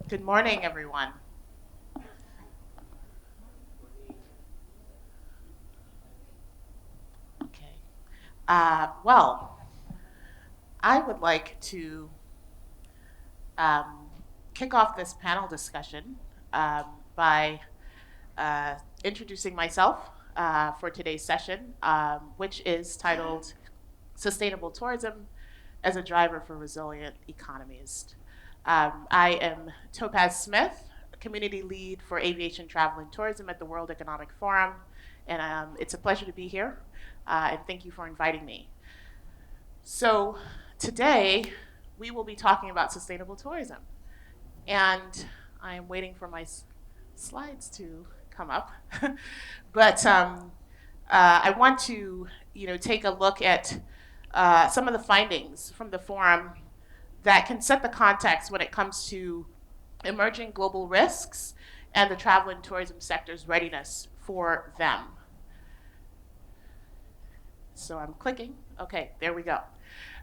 Good morning, everyone. Okay. Well, I would like to um, kick off this panel discussion by uh, introducing myself for today's session, which is titled Sustainable Tourism as a Driver for Resilient Economies. I am Topaz Smith, Community Lead for Aviation, Travel, and Tourism at the World Economic Forum, and it's a pleasure to be here, and thank you for inviting me. So, today we will be talking about sustainable tourism, and I am waiting for my slides to come up. But I want to, take a look at some of the findings from the forum that can set the context when it comes to emerging global risks and the travel and tourism sector's readiness for them. So I'm clicking. Okay, there we go.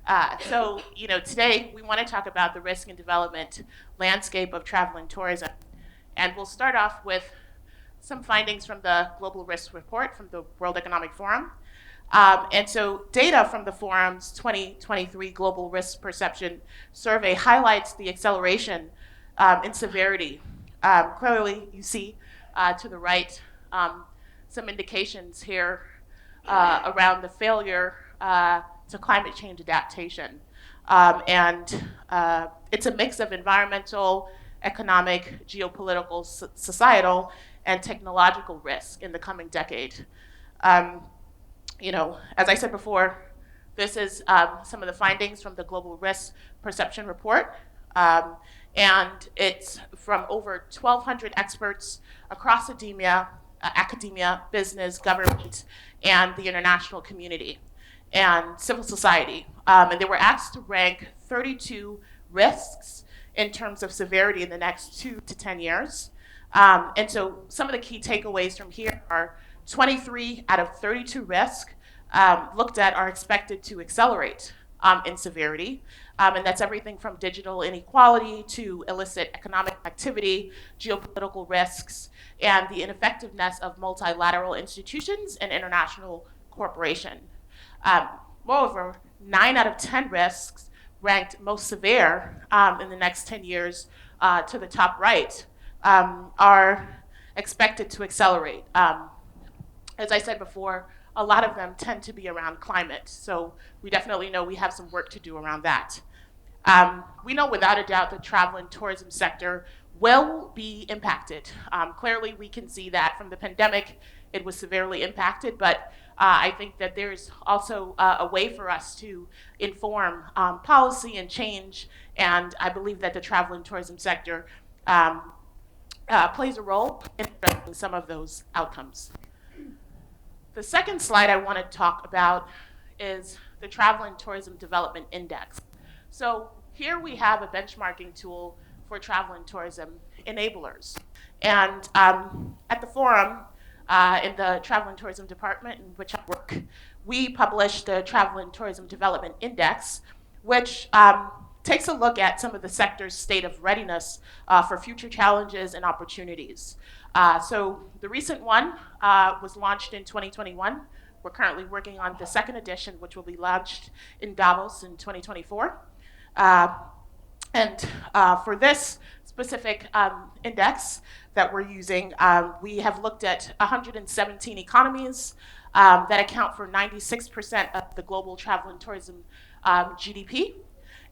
Today we want to talk about the risk and development landscape of travel and tourism. And we'll start off with some findings from the Global Risk Report from the World Economic Forum. Data from the forum's 2023 Global Risk Perception Survey highlights the acceleration in severity. Clearly, you see to the right some indications here around the failure to climate change adaptation. It's a mix of environmental, economic, geopolitical, societal, and technological risk in the coming decade. As I said before, this is some of the findings from the Global Risk Perception Report. And it's from over 1,200 experts across academia, business, government, and the international community and civil society. And they were asked to rank 32 risks in terms of severity in the next 2 to 10 years. And so some of the key takeaways from here are 23 out of 32 risks looked at are expected to accelerate in severity. And that's everything from digital inequality to illicit economic activity, geopolitical risks, and the ineffectiveness of multilateral institutions and international cooperation. Moreover, 9 out of 10 risks ranked most severe in the next 10 years to the top right are expected to accelerate. As I said before, a lot of them tend to be around climate. So we definitely know we have some work to do around that. We know without a doubt the travel and tourism sector will be impacted. Clearly, we can see that from the pandemic, it was severely impacted, but I think that there's also a way for us to inform policy and change, and I believe that the travel and tourism sector plays a role in addressing some of those outcomes. The second slide I want to talk about is the Travel and Tourism Development Index. So here we have a benchmarking tool for travel and tourism enablers. And at the forum, in the Travel and Tourism Department in which I work, we published the Travel and Tourism Development Index, which takes a look at some of the sector's state of readiness for future challenges and opportunities. So the recent one was launched in 2021. We're currently working on the second edition, which will be launched in Davos in 2024. For this specific index that we're using, we have looked at 117 economies that account for 96% of the global travel and tourism GDP.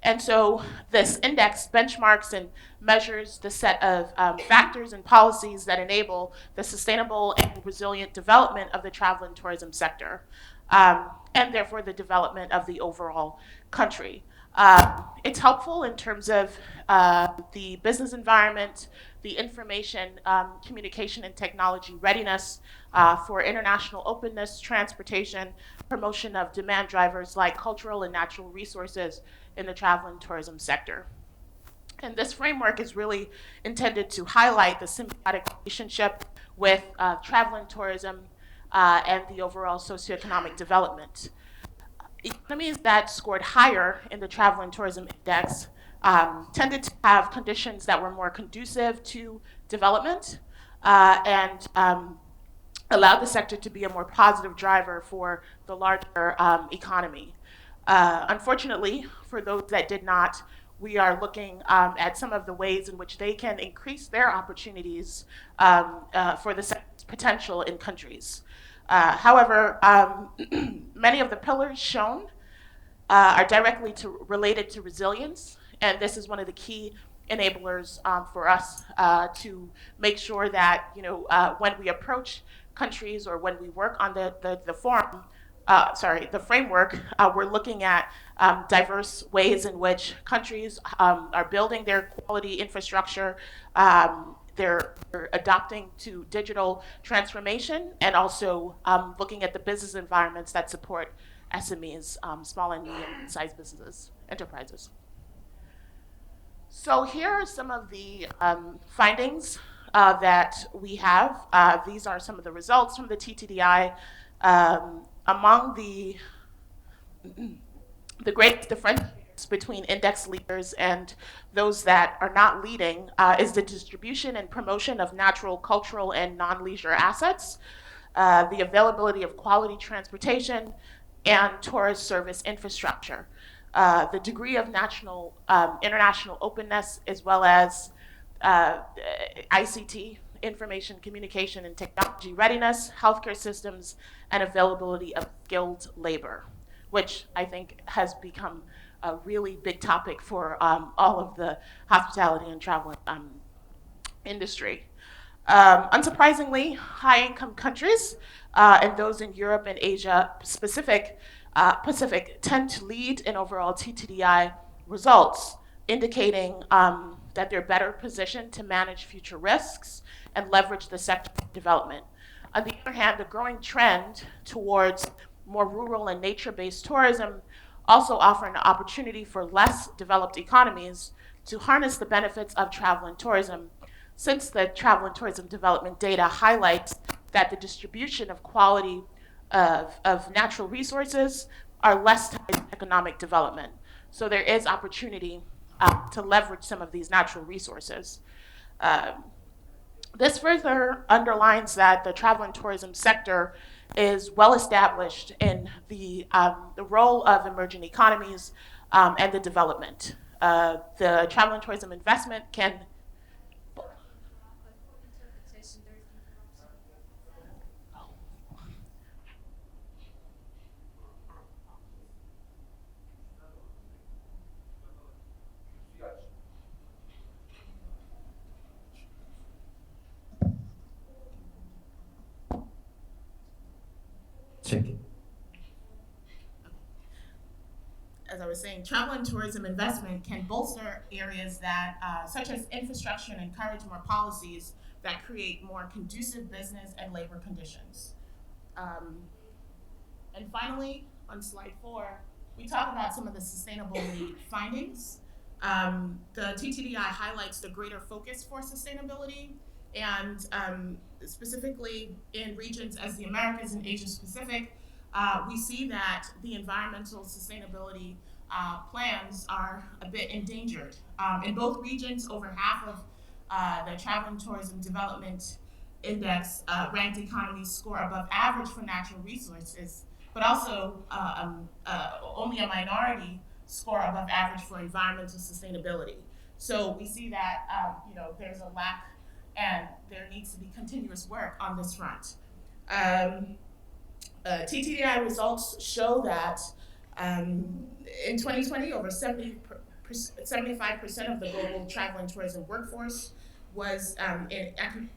And so this index benchmarks and measures the set of factors and policies that enable the sustainable and resilient development of the travel and tourism sector, and therefore the development of the overall country. It's helpful in terms of the business environment, the information, communication, and technology readiness for international openness, transportation, promotion of demand drivers like cultural and natural resources in the travel and tourism sector. And this framework is really intended to highlight the symbiotic relationship with travel and tourism and the overall socioeconomic development. Economies that scored higher in the travel and tourism index tended to have conditions that were more conducive to development and allowed the sector to be a more positive driver for the larger economy. Unfortunately, for those that did not, we are looking at some of the ways in which they can increase their opportunities for the sector's potential in countries. However, many of the pillars shown are directly related to resilience, and this is one of the key enablers for us to make sure that when we approach countries or when we work on the framework, we're looking at diverse ways in which countries are building their quality infrastructure. They're adopting to digital transformation and also looking at the business environments that support SMEs, small and medium-sized businesses, enterprises. So here are some of the findings that we have. These are some of the results from the TTDI. Among the great differentiators between index leaders and those that are not leading is the distribution and promotion of natural, cultural, and non-leisure assets, the availability of quality transportation, and tourist service infrastructure. The degree of international openness, as well as ICT, information, communication, and technology readiness, healthcare systems, and availability of skilled labor, which I think has become a really big topic for all of the hospitality and travel industry. Unsurprisingly, high-income countries and those in Europe and Asia Pacific tend to lead in overall TTDI results, indicating that they're better positioned to manage future risks and leverage the sector development. On the other hand, the growing trend towards more rural and nature-based tourism also offer an opportunity for less developed economies to harness the benefits of travel and tourism, since the travel and tourism development data highlights that the distribution of quality of natural resources are less tied to economic development. So there is opportunity to leverage some of these natural resources. This further underlines that the travel and tourism sector is well established in the role of emerging economies and the development. The travel and tourism investment can check it. As I was saying, travel and tourism investment can bolster areas that, such as infrastructure, and encourage more policies that create more conducive business and labor conditions. And finally, on slide 4, we talk about some of the sustainability findings. The TTDI highlights the greater focus for sustainability, and specifically in regions as the Americas and Asia Pacific, we see that the environmental sustainability plans are a bit endangered. In both regions, over half of the Travel and Tourism Development Index ranked economies score above average for natural resources, but also only a minority score above average for environmental sustainability. So we see that there's a lack, and there needs to be continuous work on this front. TTDI results show that in 2020, over 75% of the global travel and tourism workforce was in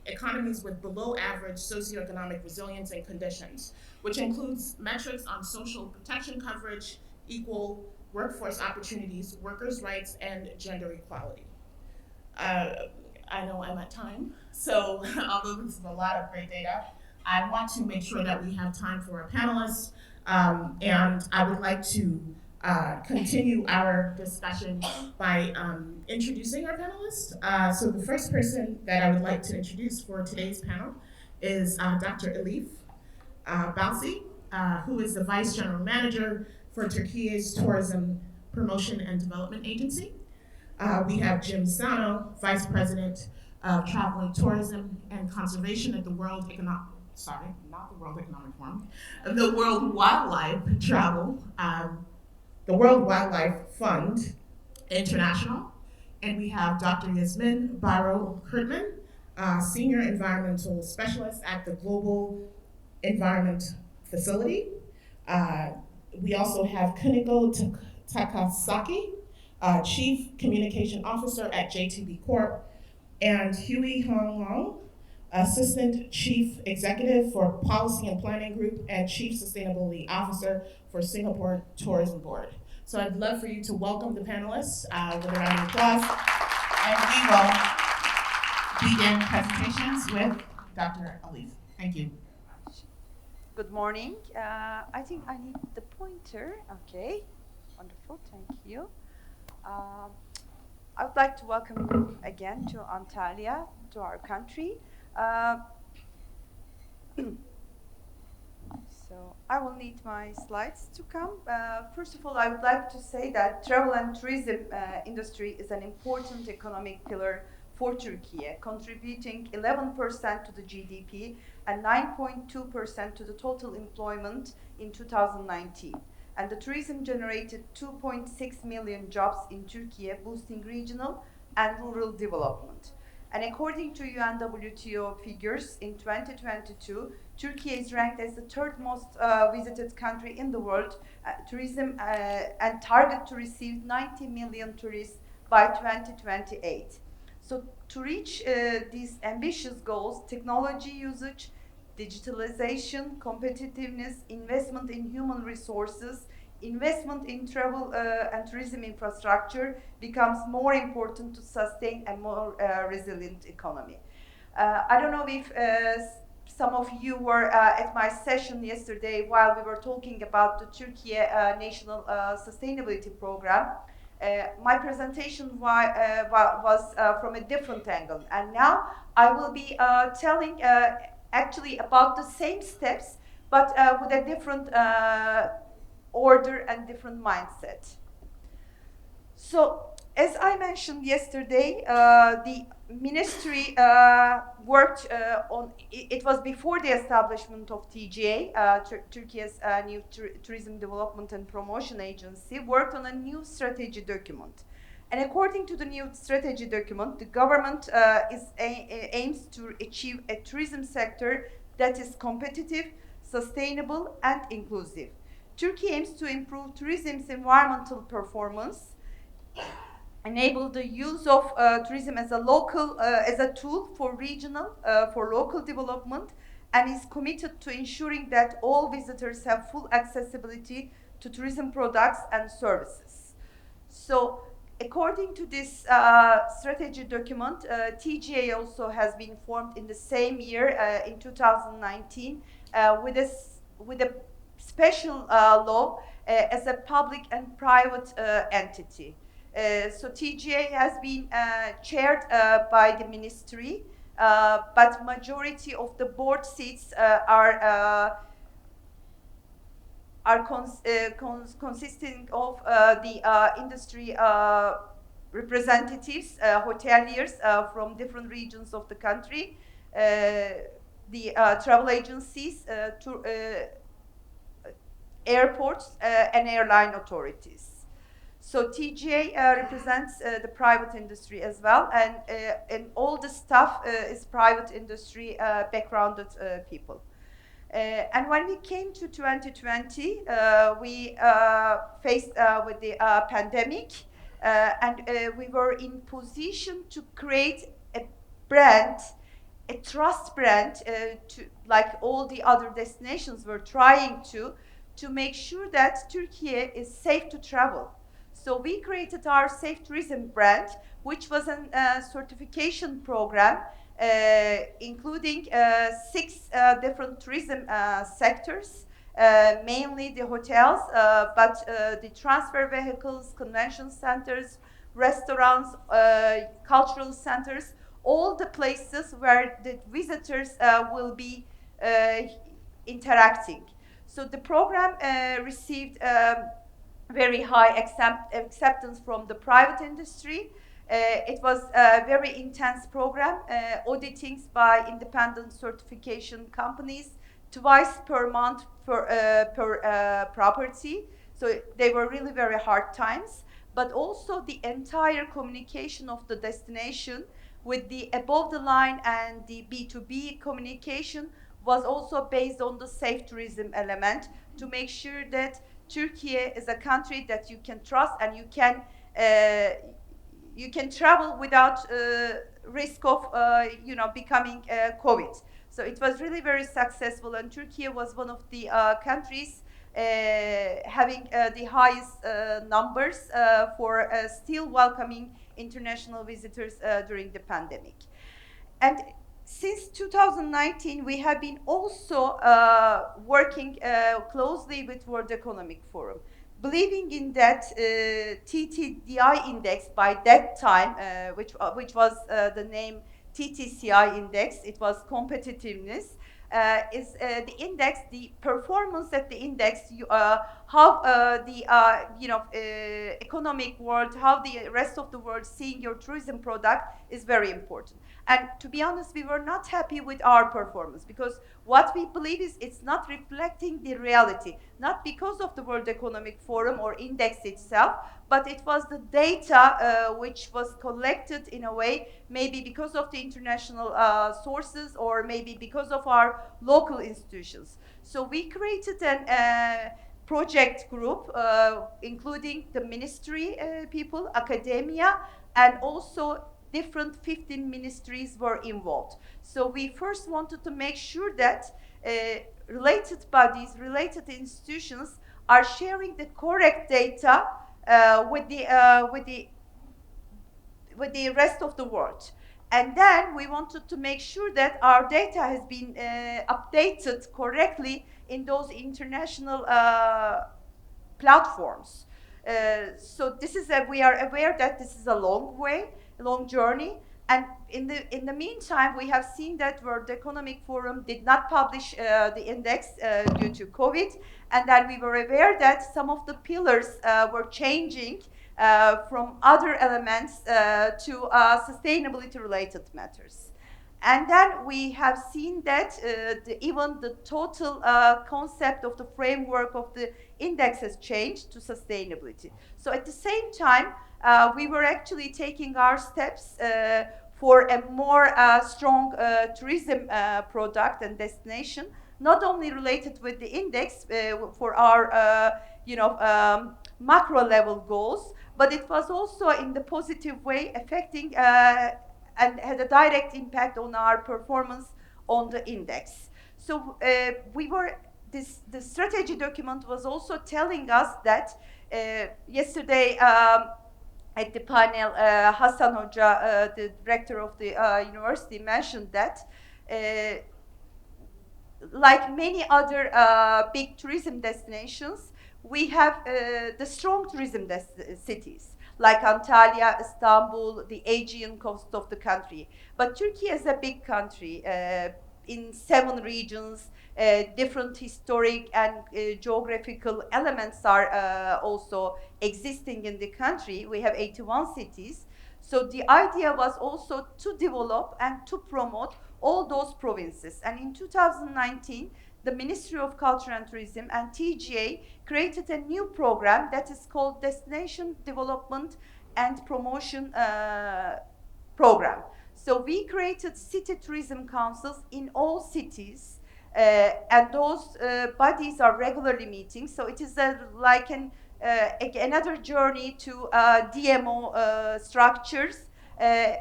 economies with below average socioeconomic resilience and conditions, which includes metrics on social protection coverage, equal workforce opportunities, workers' rights, and gender equality. I know I'm at time, so although this is a lot of great data, I want to make sure that we have time for our panelists, and I would like to continue our discussion by introducing our panelists. So the first person that I would like to introduce for today's panel is Dr. Elif Balsi, who is the Vice General Manager for Turkey's Tourism Promotion and Development Agency. We have Jim Sano, Vice President of Travel and Tourism and Conservation at the not the World Economic Forum, the World Wildlife Travel, the World Wildlife Fund International. And we have Dr. Yasmin Barrow-Kurtman, Senior Environmental Specialist at the Global Environment Facility. Uh, we also have Kuniko Takasaki, Chief Communication Officer at JTB Corp, and Huey Hong Long, Assistant Chief Executive for Policy and Planning Group and Chief Sustainability Officer for Singapore Tourism Board. So I'd love for you to welcome the panelists with a round of applause. And we will begin presentations with Dr. Alif. Thank you. Good morning. I think I need the pointer. Okay, wonderful, thank you. I would like to welcome you again to Antalya, to our country. So I will need my slides to come. First of all, I would like to say that travel and tourism industry is an important economic pillar for Turkey, contributing 11% to the GDP and 9.2% to the total employment in 2019. And the tourism generated 2.6 million jobs in Turkey, boosting regional and rural development. And according to UNWTO figures, in 2022, Turkey is ranked as the third most visited country in the world, tourism and target to receive 90 million tourists by 2028. So to reach these ambitious goals, technology usage, digitalization, competitiveness, investment in human resources, investment in travel and tourism infrastructure becomes more important to sustain a more resilient economy. I don't know if some of you were at my session yesterday while we were talking about the Turkey National Sustainability Program. My presentation was from a different angle, and now I will be telling actually about the same steps, but with a different order and different mindset. So, as I mentioned yesterday, the ministry worked on, it was before the establishment of TGA, Turkey's new Tourism Development and Promotion Agency, worked on a new strategy document. And according to the new strategy document, the government aims to achieve a tourism sector that is competitive, sustainable, and inclusive. Turkey aims to improve tourism's environmental performance, enable the use of tourism as a tool for regional, for local development, and is committed to ensuring that all visitors have full accessibility to tourism products and services. So, according to this strategy document, TGA also has been formed in the same year, in 2019, with a special law as a public and private entity. So TGA has been chaired by the ministry, but majority of the board seats are consisting of the industry representatives, hoteliers from different regions of the country, the travel agencies, airports, and airline authorities. So TGA represents the private industry as well, and all the staff is private industry backgrounded people. And when we came to 2020, we faced with the pandemic, and we were in position to create a brand, a trust brand, like all the other destinations were trying to make sure that Turkey is safe to travel. So we created our Safe Tourism brand, which was a certification program, including 6 different tourism sectors, mainly the hotels, but the transfer vehicles, convention centers, restaurants, cultural centers, all the places where the visitors will be interacting. So the program received very high acceptance from the private industry. It was a very intense program, auditings by independent certification companies twice per month per property. So they were really very hard times, but also the entire communication of the destination with the above the line and the B2B communication was also based on the safe tourism element to make sure that Turkey is a country that you can trust and you can travel without risk of becoming COVID. So it was really very successful, and Turkey was one of the countries having the highest numbers for still welcoming international visitors during the pandemic. And since 2019, we have been also working closely with World Economic Forum, believing in that TTDI index by that time, which was the name TTCI index. It was competitiveness. Is the index, the performance at the index, how the economic world, how the rest of the world seeing your tourism product is very important. And to be honest, we were not happy with our performance because what we believe is it's not reflecting the reality, not because of the World Economic Forum or index itself, but it was the data which was collected in a way, maybe because of the international sources or maybe because of our local institutions. So we created a project group, including the ministry people, academia, and also different 15 ministries were involved. So we first wanted to make sure that related bodies, related institutions are sharing the correct data with the rest of the world. And then we wanted to make sure that our data has been updated correctly in those international platforms. So this is we are aware that this is a long journey. And in the meantime, we have seen that World Economic Forum did not publish the index due to COVID, and that we were aware that some of the pillars were changing from other elements to sustainability-related matters. And then we have seen that even the total concept of the framework of the index has changed to sustainability. So at the same time, we were actually taking our steps for a more strong tourism product and destination, not only related with the index for our macro level goals, but it was also in the positive way affecting and had a direct impact on our performance on the index. So the strategy document was also telling us that yesterday at the panel, Hassan Hoca, the director of the university, mentioned that like many other big tourism destinations, we have the strong tourism cities like Antalya, Istanbul, the Aegean coast of the country. But Turkey is a big country in 7 regions. Different historic and geographical elements are also existing in the country. We have 81 cities. So the idea was also to develop and to promote all those provinces. And in 2019, the Ministry of Culture and Tourism and TGA created a new program that is called Destination Development and Promotion Program. So we created city tourism councils in all cities, and those bodies are regularly meeting. So it is like another journey to DMO structures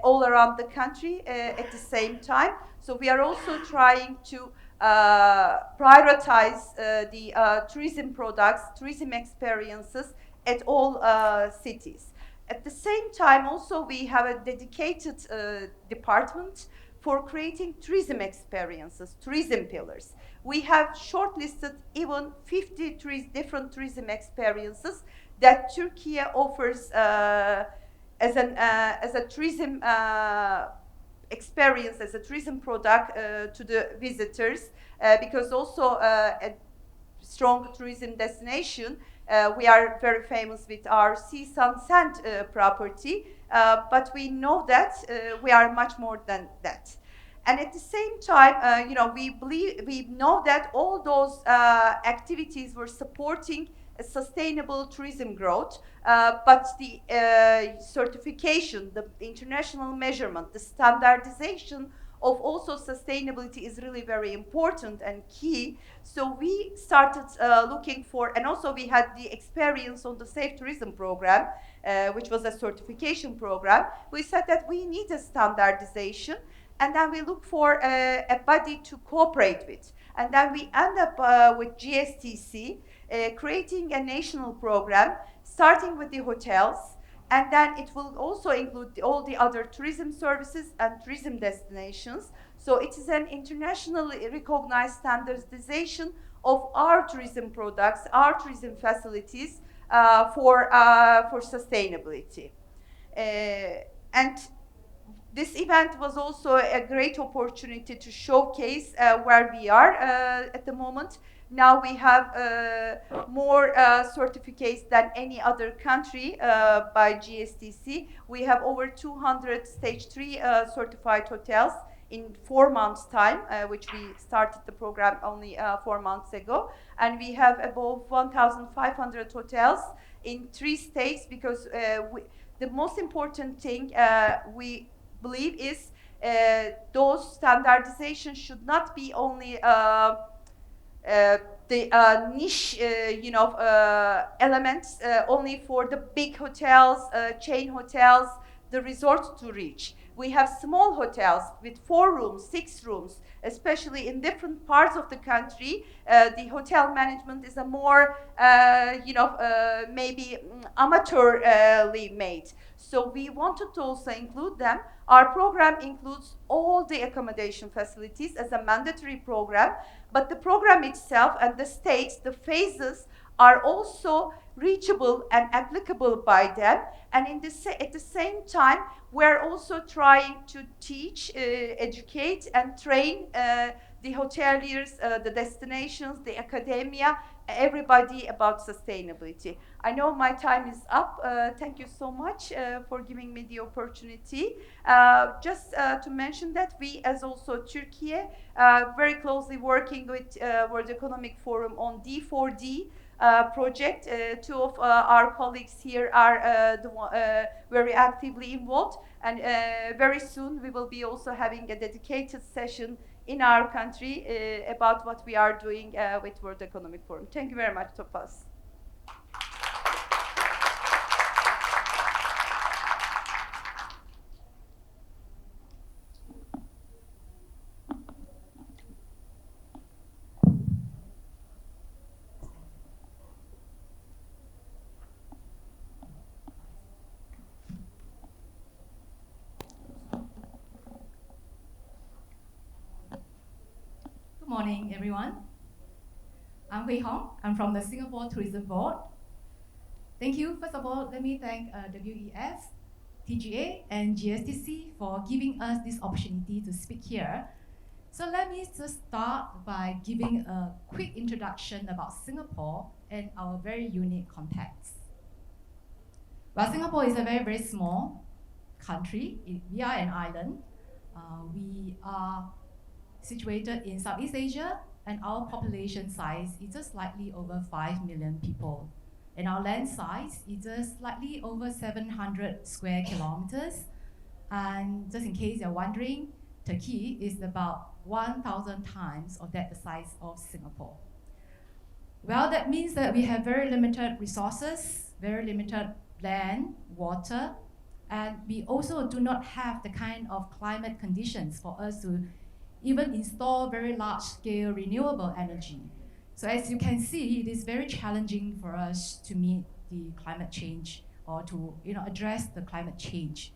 all around the country at the same time. So we are also trying to prioritize the tourism products, tourism experiences at all cities. At the same time, also we have a dedicated department for creating tourism experiences, tourism pillars. We have shortlisted even 50 different tourism experiences that Turkey offers as a tourism experience, as a tourism product to the visitors, because also a strong tourism destination We are very famous with our sea, sun, sand property, but we know that we are much more than that. And at the same time, we know that all those activities were supporting a sustainable tourism growth, but the certification, the international measurement, the standardization of also sustainability is really very important and key. So we started looking for, and also we had the experience on the Safe Tourism program, which was a certification program. We said that we need a standardization, and then we look for a body to cooperate with. And then we end up with GSTC, creating a national program, starting with the hotels, and then it will also include all the other tourism services and tourism destinations. So it is an internationally recognized standardization of our tourism products, our tourism facilities for sustainability. And this event was also a great opportunity to showcase where we are at the moment. Now we have more certificates than any other country by GSTC. We have over 200 stage 3 certified hotels in 4 months' time, which we started the program only 4 months ago. And we have above 1,500 hotels in 3 states, because the most important thing we believe is those standardization should not be only the niche, elements only for the big hotels, chain hotels, the resorts to reach. We have small hotels with 4 rooms, 6 rooms, especially in different parts of the country. The hotel management is a more, maybe amateurly made. So we wanted to also include them. Our program includes all the accommodation facilities as a mandatory program, but the program itself and the states, the phases, are also reachable and applicable by them. And at the same time, we're also trying to teach, educate, and train the hoteliers, the destinations, the academia, everybody about sustainability. I know my time is up. Thank you so much for giving me the opportunity. Just to mention that we, as also Türkiye, very closely working with World Economic Forum on D4D project. 2 of our colleagues here are very actively involved, and very soon we will be also having a dedicated session in our country about what we are doing with World Economic Forum. Thank you very much, Topaz. Good morning, everyone. I'm Hui Hong. I'm from the Singapore Tourism Board. Thank you. First of all, let me thank WEF, TGA, and GSTC for giving us this opportunity to speak here. So let me just start by giving a quick introduction about Singapore and our very unique context. Well, Singapore is a very, very small country. We are an island. We are situated in Southeast Asia, and our population size is just slightly over 5 million people. And our land size is just slightly over 700 square kilometers. And just in case you're wondering, Turkey is about 1,000 times of that the size of Singapore. Well, that means that we have very limited resources, very limited land, water, and we also do not have the kind of climate conditions for us to even install very large-scale renewable energy. So as you can see, it is very challenging for us to meet the climate change or to address the climate change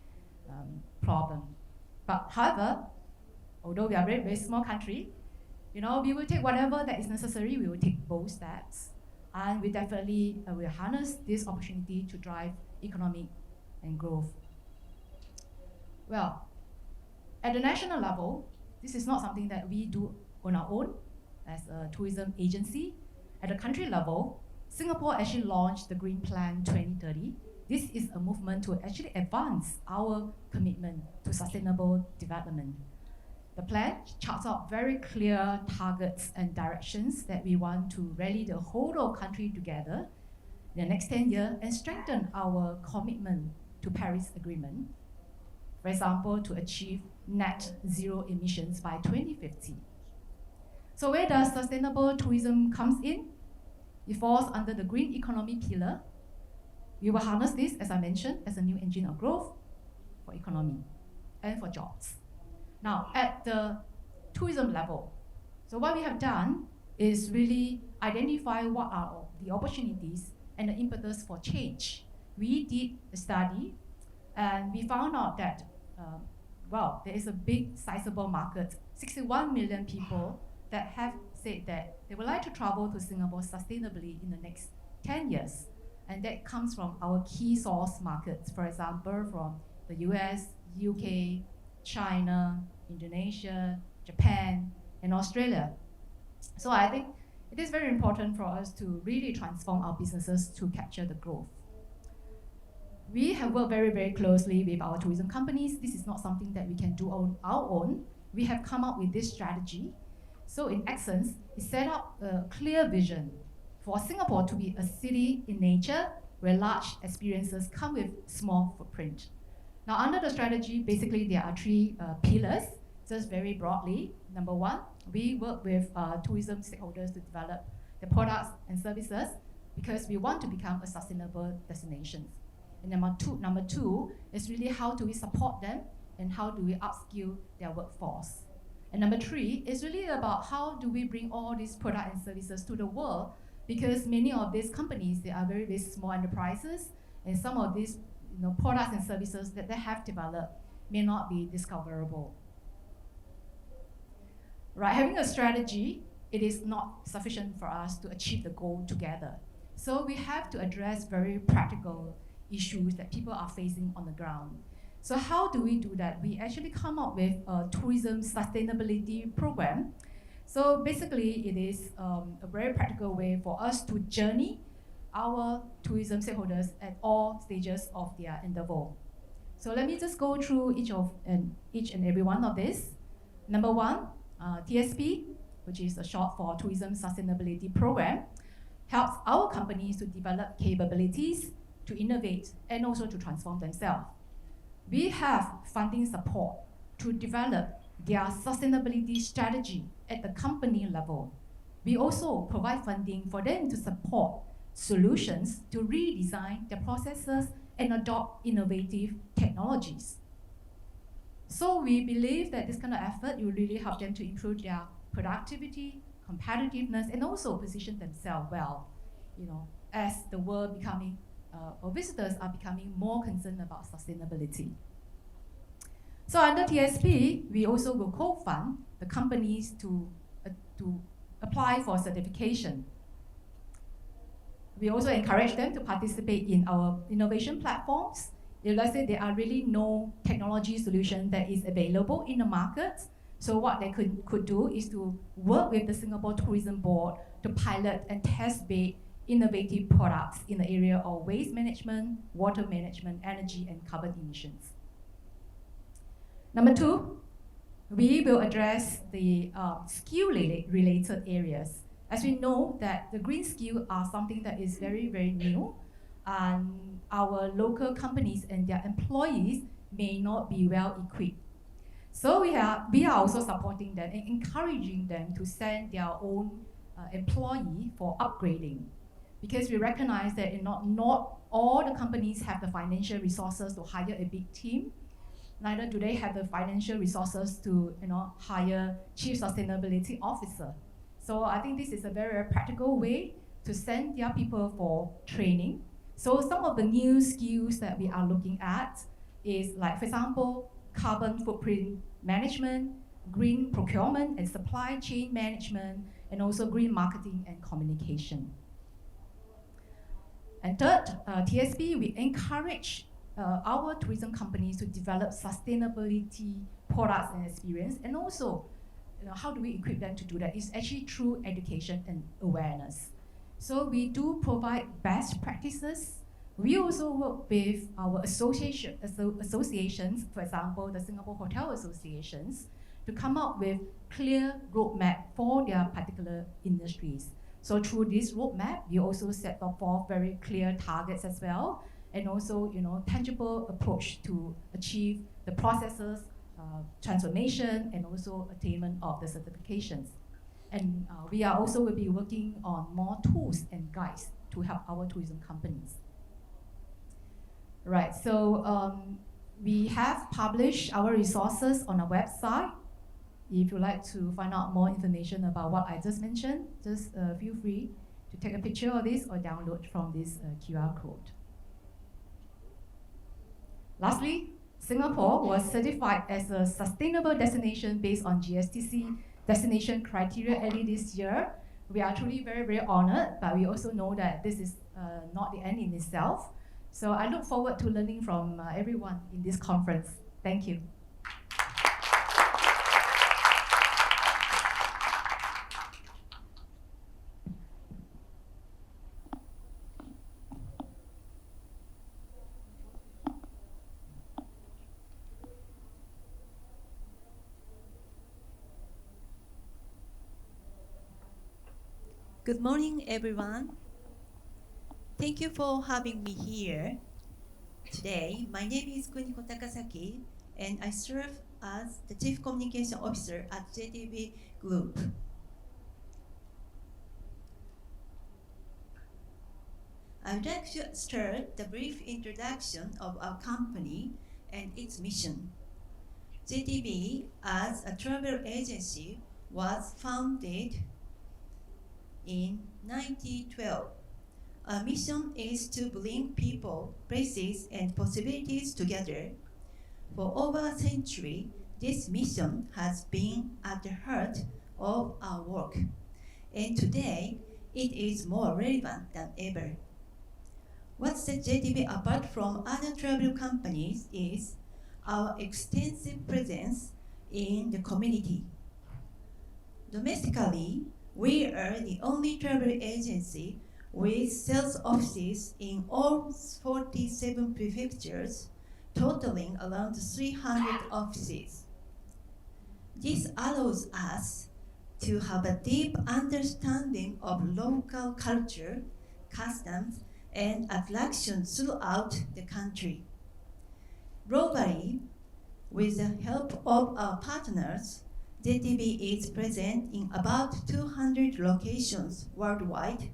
problem. But however, although we are a very, very small country, we will take whatever that is necessary. We will take bold steps, and we definitely will harness this opportunity to drive economic and growth. Well, at the national level, this is not something that we do on our own as a tourism agency. At the country level, Singapore actually launched the Green Plan 2030. This is a movement to actually advance our commitment to sustainable development. The plan charts out very clear targets and directions that we want to rally the whole of country together in the next 10 years and strengthen our commitment to Paris Agreement. For example, to achieve net zero emissions by 2050. So where does sustainable tourism comes in? It falls under the green economy pillar. We will harness this, as I mentioned, as a new engine of growth for economy and for jobs. Now, at the tourism level, so what we have done is really identify what are the opportunities and the impetus for change. We did a study and we found out that, there is a big sizable market, 61 million people that have said that they would like to travel to Singapore sustainably in the next 10 years. And that comes from our key source markets, for example, from the US, UK, China, Indonesia, Japan, and Australia. So I think it is very important for us to really transform our businesses to capture the growth. We have worked very, very closely with our tourism companies. This is not something that we can do on our own. We have come up with this strategy. So in essence, it set up a clear vision for Singapore to be a city in nature where large experiences come with small footprint. Now, under the strategy, basically there are three pillars, just very broadly. Number one, we work with tourism stakeholders to develop the products and services because we want to become a sustainable destination. And number two is really how do we support them and how do we upskill their workforce. And number three is really about how do we bring all these products and services to the world, because many of these companies, they are very, very small enterprises, and some of these products and services that they have developed may not be discoverable. Right, having a strategy, it is not sufficient for us to achieve the goal together. So we have to address very practical issues that people are facing on the ground. So how do we do that? We actually come up with a tourism sustainability program. So basically, it is a very practical way for us to journey our tourism stakeholders at all stages of their endeavor. So let me just go through each and every one of this. Number one, TSP, which is a short for Tourism Sustainability Program, helps our companies to develop capabilities, to innovate, and also to transform themselves. We have funding support to develop their sustainability strategy at the company level. We also provide funding for them to support solutions to redesign their processes and adopt innovative technologies. So we believe that this kind of effort will really help them to improve their productivity, competitiveness, and also position themselves well, as the world becoming, or visitors are becoming more concerned about sustainability. So under TSP, we also will co-fund the companies to apply for certification. We also encourage them to participate in our innovation platforms. If let's say there are really no technology solution that is available in the market, so what they could do is to work with the Singapore Tourism Board to pilot and test-bed innovative products in the area of waste management, water management, energy, and carbon emissions. Number two, we will address the skill-related areas. As we know that the green skills are something that is very, very new, and our local companies and their employees may not be well equipped. So we are also supporting them and encouraging them to send their own employee for upgrading, because we recognize that not all the companies have the financial resources to hire a big team. Neither do they have the financial resources to hire chief sustainability officer. So I think this is a very, very practical way to send their people for training. So some of the new skills that we are looking at is like, for example, carbon footprint management, green procurement and supply chain management, and also green marketing and communication. And third, TSP, we encourage our tourism companies to develop sustainability products and experience, and also how do we equip them to do that? It's actually through education and awareness. So we do provide best practices. We also work with our associations, for example, the Singapore Hotel Associations, to come up with clear roadmap for their particular industries. So through this roadmap, we also set up for very clear targets as well, and also tangible approach to achieve the processes, transformation, and also attainment of the certifications. And we are also will be working on more tools and guides to help our tourism companies. Right, so we have published our resources on our website. If you'd like to find out more information about what I just mentioned, just feel free to take a picture of this or download from this QR code. Lastly, Singapore was certified as a sustainable destination based on GSTC destination criteria early this year. We are truly very, very honored, but we also know that this is not the end in itself. So I look forward to learning from everyone in this conference. Thank you. Good morning, everyone. Thank you for having me here today. My name is Kuniko Takasaki, and I serve as the Chief Communication Officer at JTB Group. I'd like to start the brief introduction of our company and its mission. JTB, as a travel agency, was founded in 1912. Our mission is to bring people, places, and possibilities together. For over a century, this mission has been at the heart of our work, and today it is more relevant than ever. What sets JTB apart from other travel companies is our extensive presence in the community. Domestically, we are the only travel agency with sales offices in all 47 prefectures, totaling around 300 offices. This allows us to have a deep understanding of local culture, customs, and attractions throughout the country. Globally, with the help of our partners, JTB is present in about 200 locations worldwide,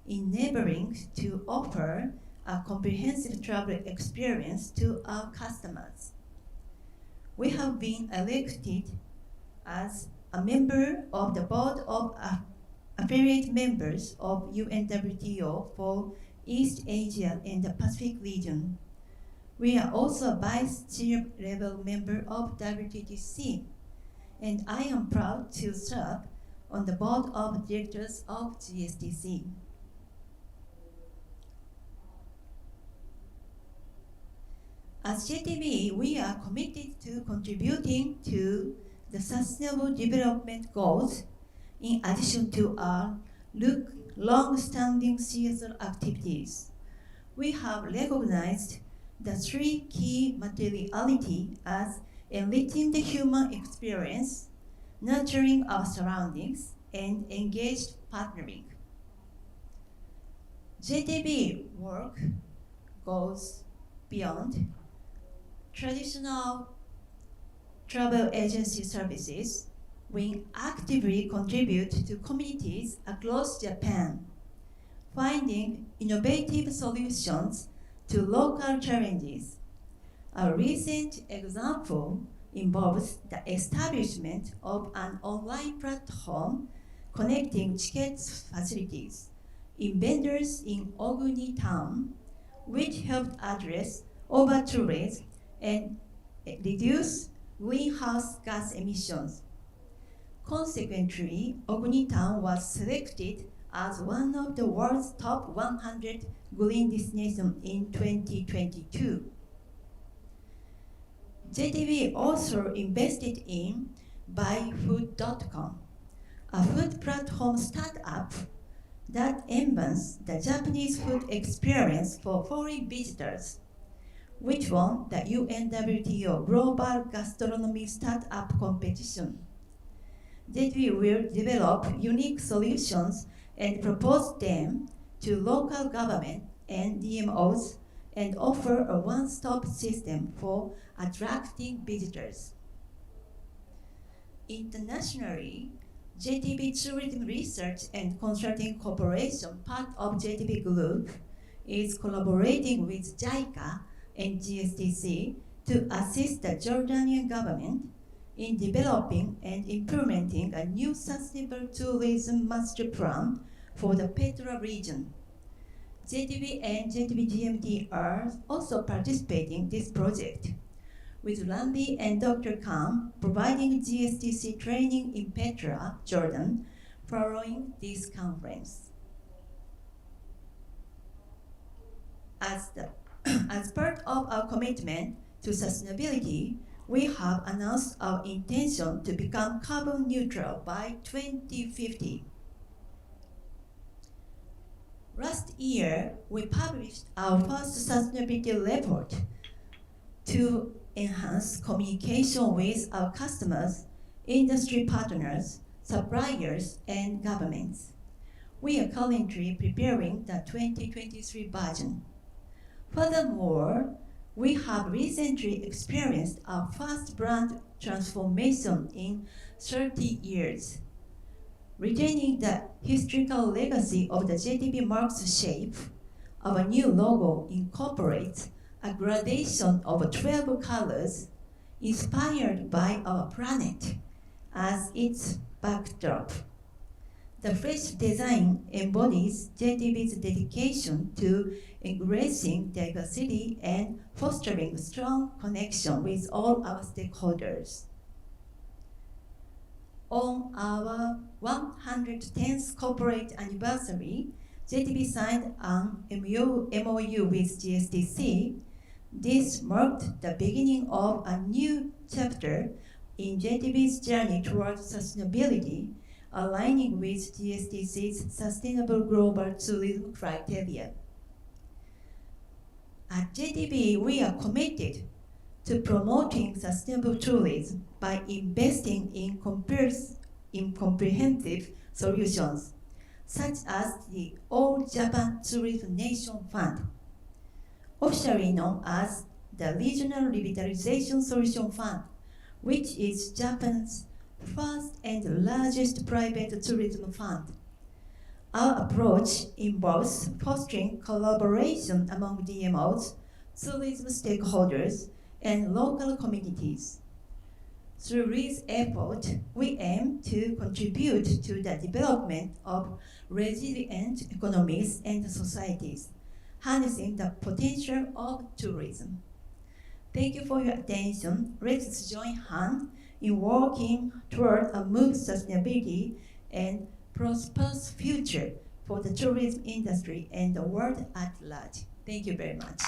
enabling to offer a comprehensive travel experience to our customers. We have been elected as a member of the board of affiliate members of UNWTO for East Asia and the Pacific region. We are also a vice chair level member of WTTC, and I am proud to serve on the board of directors of GSTC. As JTB, we are committed to contributing to the Sustainable Development Goals in addition to our long-standing CSR activities. We have recognized the three key materiality as enriching the human experience, nurturing our surroundings, and engaged partnering. JTB work goes beyond traditional travel agency services. We actively contribute to communities across Japan, finding innovative solutions to local challenges. A recent example involves the establishment of an online platform connecting ticket facilities in vendors in Oguni town, which helped address over-tourism and reduce greenhouse gas emissions. Consequently, Oguni town was selected as one of the world's top 100 green destinations in 2022. JTB also invested in buyfood.com, a food platform startup that enhance the Japanese food experience for foreign visitors, which won the UNWTO Global Gastronomy Startup Competition. That we will develop unique solutions and propose them to local government and DMOs and offer a one-stop system for attracting visitors. Internationally, JTB Tourism Research and Consulting Corporation, part of JTB Group, is collaborating with JICA and GSTC to assist the Jordanian government in developing and implementing a new sustainable tourism master plan for the Petra region. JTB and JTB GMT are also participating in this project, with Rambi and Dr. Khan providing GSTC training in Petra, Jordan, following this conference. As part of our commitment to sustainability, we have announced our intention to become carbon neutral by 2050. Last year, we published our first sustainability report to enhance communication with our customers, industry partners, suppliers, and governments. We are currently preparing the 2023 version. Furthermore, we have recently experienced our first brand transformation in 30 years. Retaining the historical legacy of the JTB mark's shape, our new logo incorporates a gradation of 12 colors inspired by our planet as its backdrop. The fresh design embodies JTB's dedication to embracing diversity and fostering strong connection with all our stakeholders. On our 110th corporate anniversary, JTB signed an MOU with GSTC. This marked the beginning of a new chapter in JTB's journey towards sustainability, aligning with GSTC's Sustainable Global Tourism criteria. At JTB, we are committed to promoting sustainable tourism by investing in comprehensive solutions, such as the All Japan Tourism Nation Fund, officially known as the Regional Revitalization Solution Fund, which is Japan's first and largest private tourism fund. Our approach involves fostering collaboration among DMOs, tourism stakeholders, and local communities. Through this effort, we aim to contribute to the development of resilient economies and societies, harnessing the potential of tourism. Thank you for your attention. Let's join hands in working toward a more sustainability and prosperous future for the tourism industry and the world at large. Thank you very much.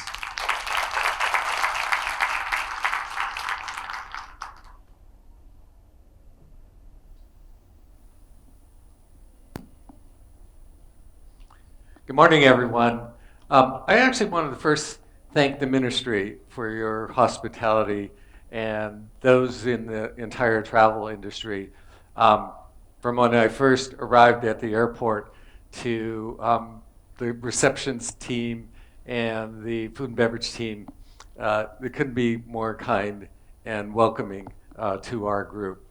Good morning, everyone. I actually wanted to first thank the ministry for your hospitality and those in the entire travel industry. From when I first arrived at the airport to the receptions team and the food and beverage team, they couldn't be more kind and welcoming to our group.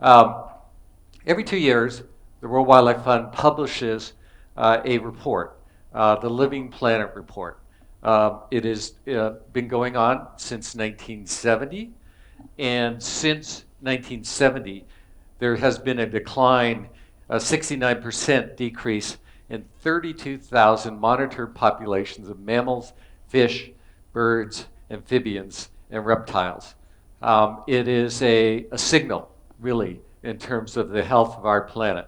Every 2 years, the World Wildlife Fund publishes a report, the Living Planet Report. It has been going on since 1970, and since 1970, there has been a decline, a 69% decrease in 32,000 monitored populations of mammals, fish, birds, amphibians, and reptiles. It is a signal, really, in terms of the health of our planet.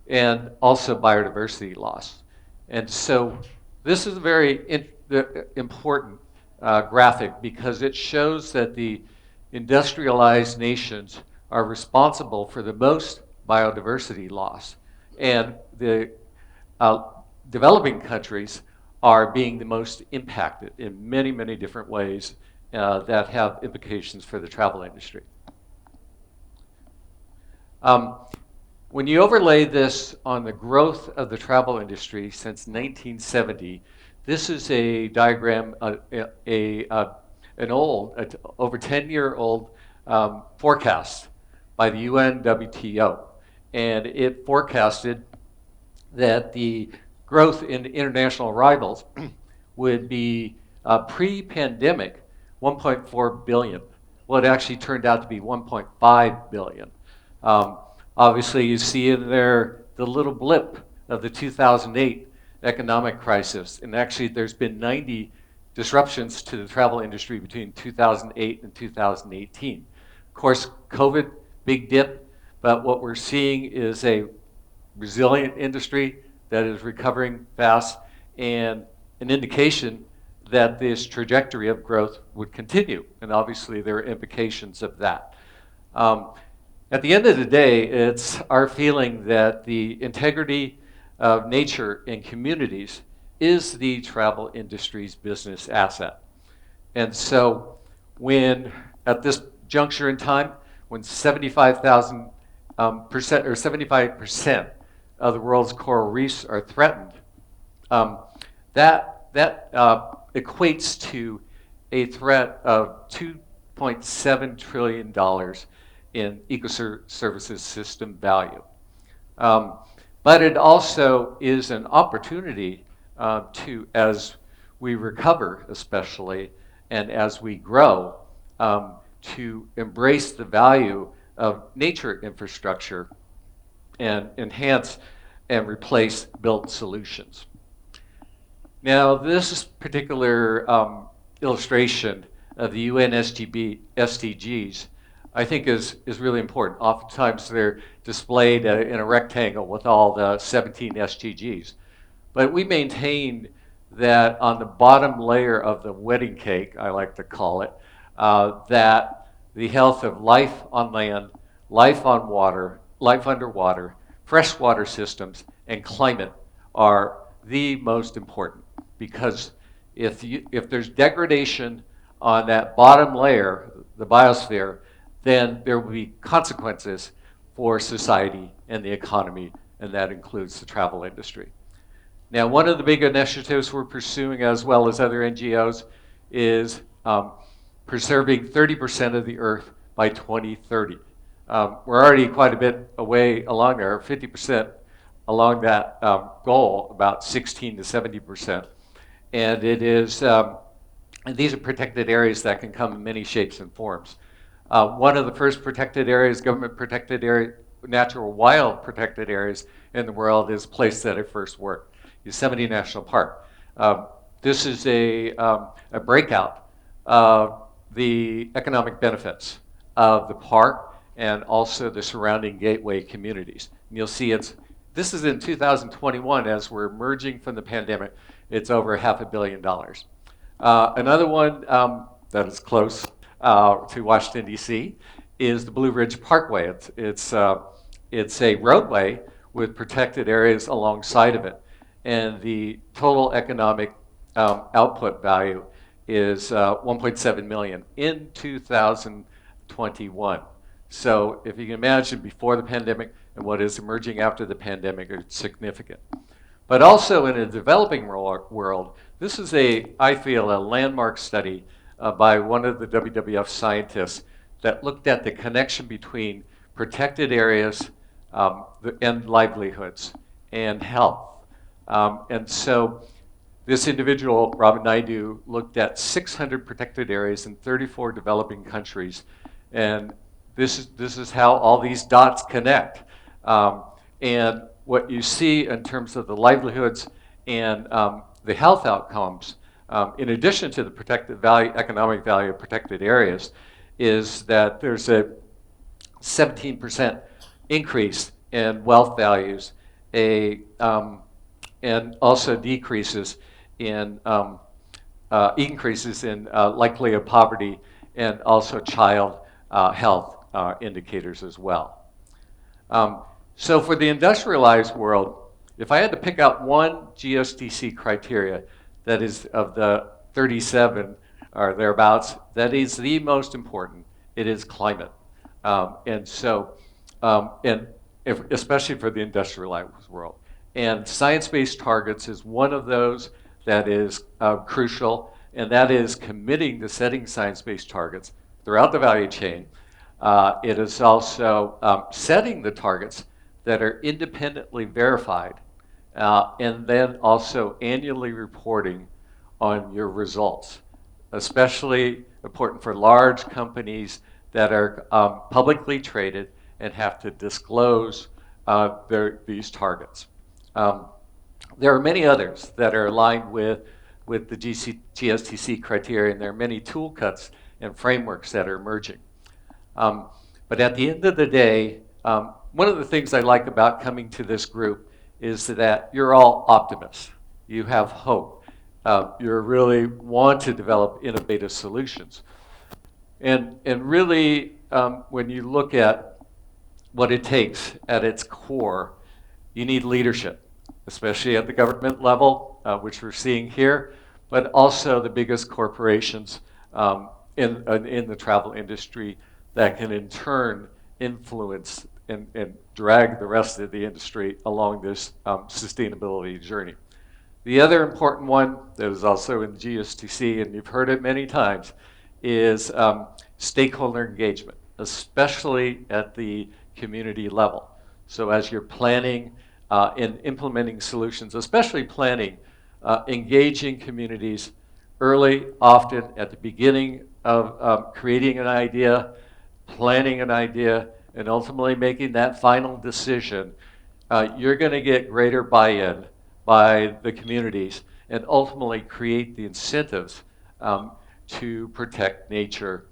And also biodiversity loss. And so this is a very important graphic because it shows that the industrialized nations are responsible for the most biodiversity loss. And the developing countries are being the most impacted in many, many different ways that have implications for the travel industry. When you overlay this on the growth of the travel industry since 1970, this is a diagram, an old, over 10-year-old forecast by the UNWTO. And it forecasted that the growth in international arrivals would be pre-pandemic 1.4 billion. Well, it actually turned out to be 1.5 billion. Obviously, you see in there the little blip of the 2008 economic crisis. And actually, there's been 90 disruptions to the travel industry between 2008 and 2018. Of course, COVID, big dip, but what we're seeing is a resilient industry that is recovering fast and an indication that this trajectory of growth would continue. And obviously, there are implications of that. At the end of the day, it's our feeling that the integrity of nature and communities is the travel industry's business asset. And so when, at this juncture in time, when 75% or 75% of the world's coral reefs are threatened, that equates to a threat of $2.7 trillion in ecoservices system value. But it also is an opportunity to, as we recover especially, and as we grow, to embrace the value of nature infrastructure and enhance and replace built solutions. Now, this particular illustration of the UN SDGs, I think is really important. Oftentimes they're displayed in a rectangle with all the 17 SDGs. But we maintain that on the bottom layer of the wedding cake, I like to call it, that the health of life on land, life on water, life underwater, freshwater systems, and climate are the most important. Because if there's degradation on that bottom layer, the biosphere, then there will be consequences for society and the economy, and that includes the travel industry. Now, one of the big initiatives we're pursuing, as well as other NGOs, is preserving 30% of the Earth by 2030. We're already quite a bit away along there, 50% along that goal, about 16 to 70%. And it is, and these are protected areas that can come in many shapes and forms. One of the first protected areas, government protected area, natural wild protected areas in the world is a place that I first worked, Yosemite National Park. This is a breakout of the economic benefits of the park and also the surrounding gateway communities. And you'll see this is in 2021 as we're emerging from the pandemic. It's over $500 million. Another one that is close to Washington, D.C. is the Blue Ridge Parkway. It's a roadway with protected areas alongside of it. And the total economic output value is 1.7 million in 2021. So if you can imagine before the pandemic and what is emerging after the pandemic, it's significant. But also in a developing world, this is I feel, a landmark study by one of the WWF scientists that looked at the connection between protected areas and livelihoods and health. And so this individual, Robin Naidu, looked at 600 protected areas in 34 developing countries. And this is how all these dots connect. And what you see in terms of the livelihoods and the health outcomes, in addition to the protected value, economic value of protected areas, is that there's a 17% increase in wealth values, and also decreases in likelihood of poverty, and also child health indicators as well. So for the industrialized world, if I had to pick out one GSTC criteria that is of the 37 or thereabouts, that is the most important, it is climate. And so, especially for the industrialized world. And science-based targets is one of those that is crucial, and that is committing to setting science-based targets throughout the value chain. It is also setting the targets that are independently verified, and then also annually reporting on your results, especially important for large companies that are publicly traded and have to disclose these targets. There are many others that are aligned with the GSTC criteria, and there are many toolkits and frameworks that are emerging. But at the end of the day, one of the things I like about coming to this group is that you're all optimists. You have hope. You really want to develop innovative solutions. And really, when you look at what it takes at its core, you need leadership, especially at the government level, which we're seeing here, but also the biggest corporations in the travel industry that can in turn influence and drag the rest of the industry along this sustainability journey. The other important one that is also in GSTC, and you've heard it many times, is stakeholder engagement, especially at the community level. So as you're planning and implementing solutions, especially planning, engaging communities early, often at the beginning of creating an idea, planning an idea, and ultimately making that final decision, you're going to get greater buy-in by the communities and ultimately create the incentives to protect nature,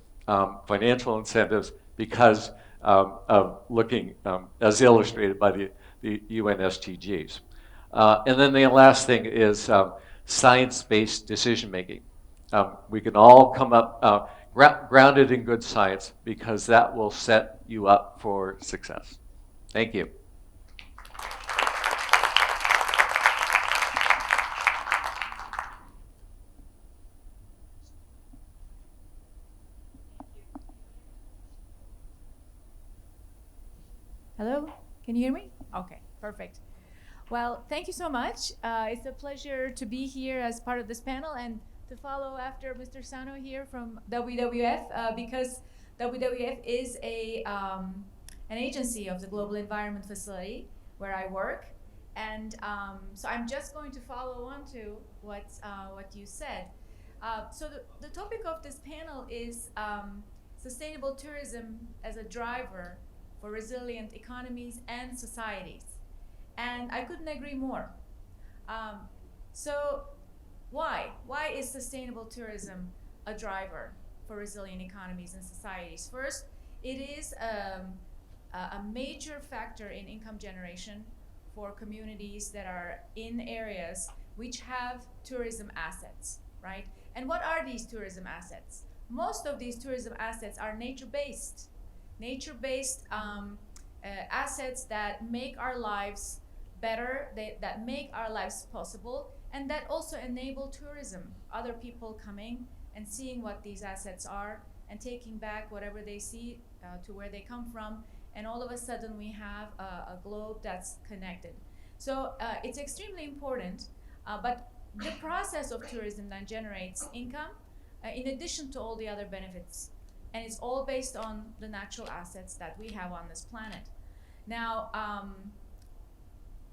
financial incentives, because of looking, as illustrated by the UN SDGs. And then the last thing is science-based decision-making. We can all come up grounded in good science, because that will set you up for success. Thank you. Hello, can you hear me? Okay, perfect. Well, thank you so much. It's a pleasure to be here as part of this panel and to follow after Mr. Sano here from WWF, because WWF is an agency of the Global Environment Facility where I work. And so I'm just going to follow on to what you said. So the topic of this panel is sustainable tourism as a driver for resilient economies and societies. And I couldn't agree more. So why? Why is sustainable tourism a driver for resilient economies and societies? First, it is a major factor in income generation for communities that are in areas which have tourism assets, right? And what are these tourism assets? Most of these tourism assets are nature-based. Nature-based assets that make our lives better, that make our lives possible, and that also enable tourism, other people coming and seeing what these assets are and taking back whatever they see to where they come from, and all of a sudden we have a globe that's connected. So it's extremely important, but the process of tourism then generates income in addition to all the other benefits, and it's all based on the natural assets that we have on this planet. Now,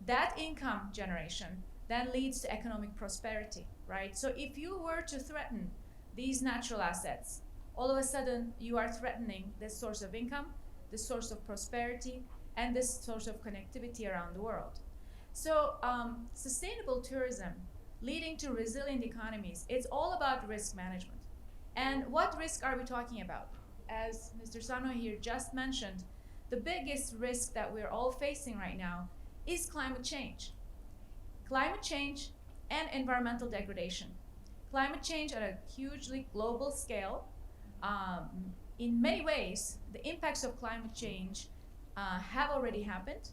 that income generation then leads to economic prosperity, right? So if you were to threaten these natural assets, all of a sudden you are threatening this source of income, this source of prosperity, and this source of connectivity around the world. So sustainable tourism leading to resilient economies, it's all about risk management. And what risk are we talking about? As Mr. Sano here just mentioned, the biggest risk that we're all facing right now is climate change. Climate change and environmental degradation. Climate change at a hugely global scale. In many ways, the impacts of climate change have already happened,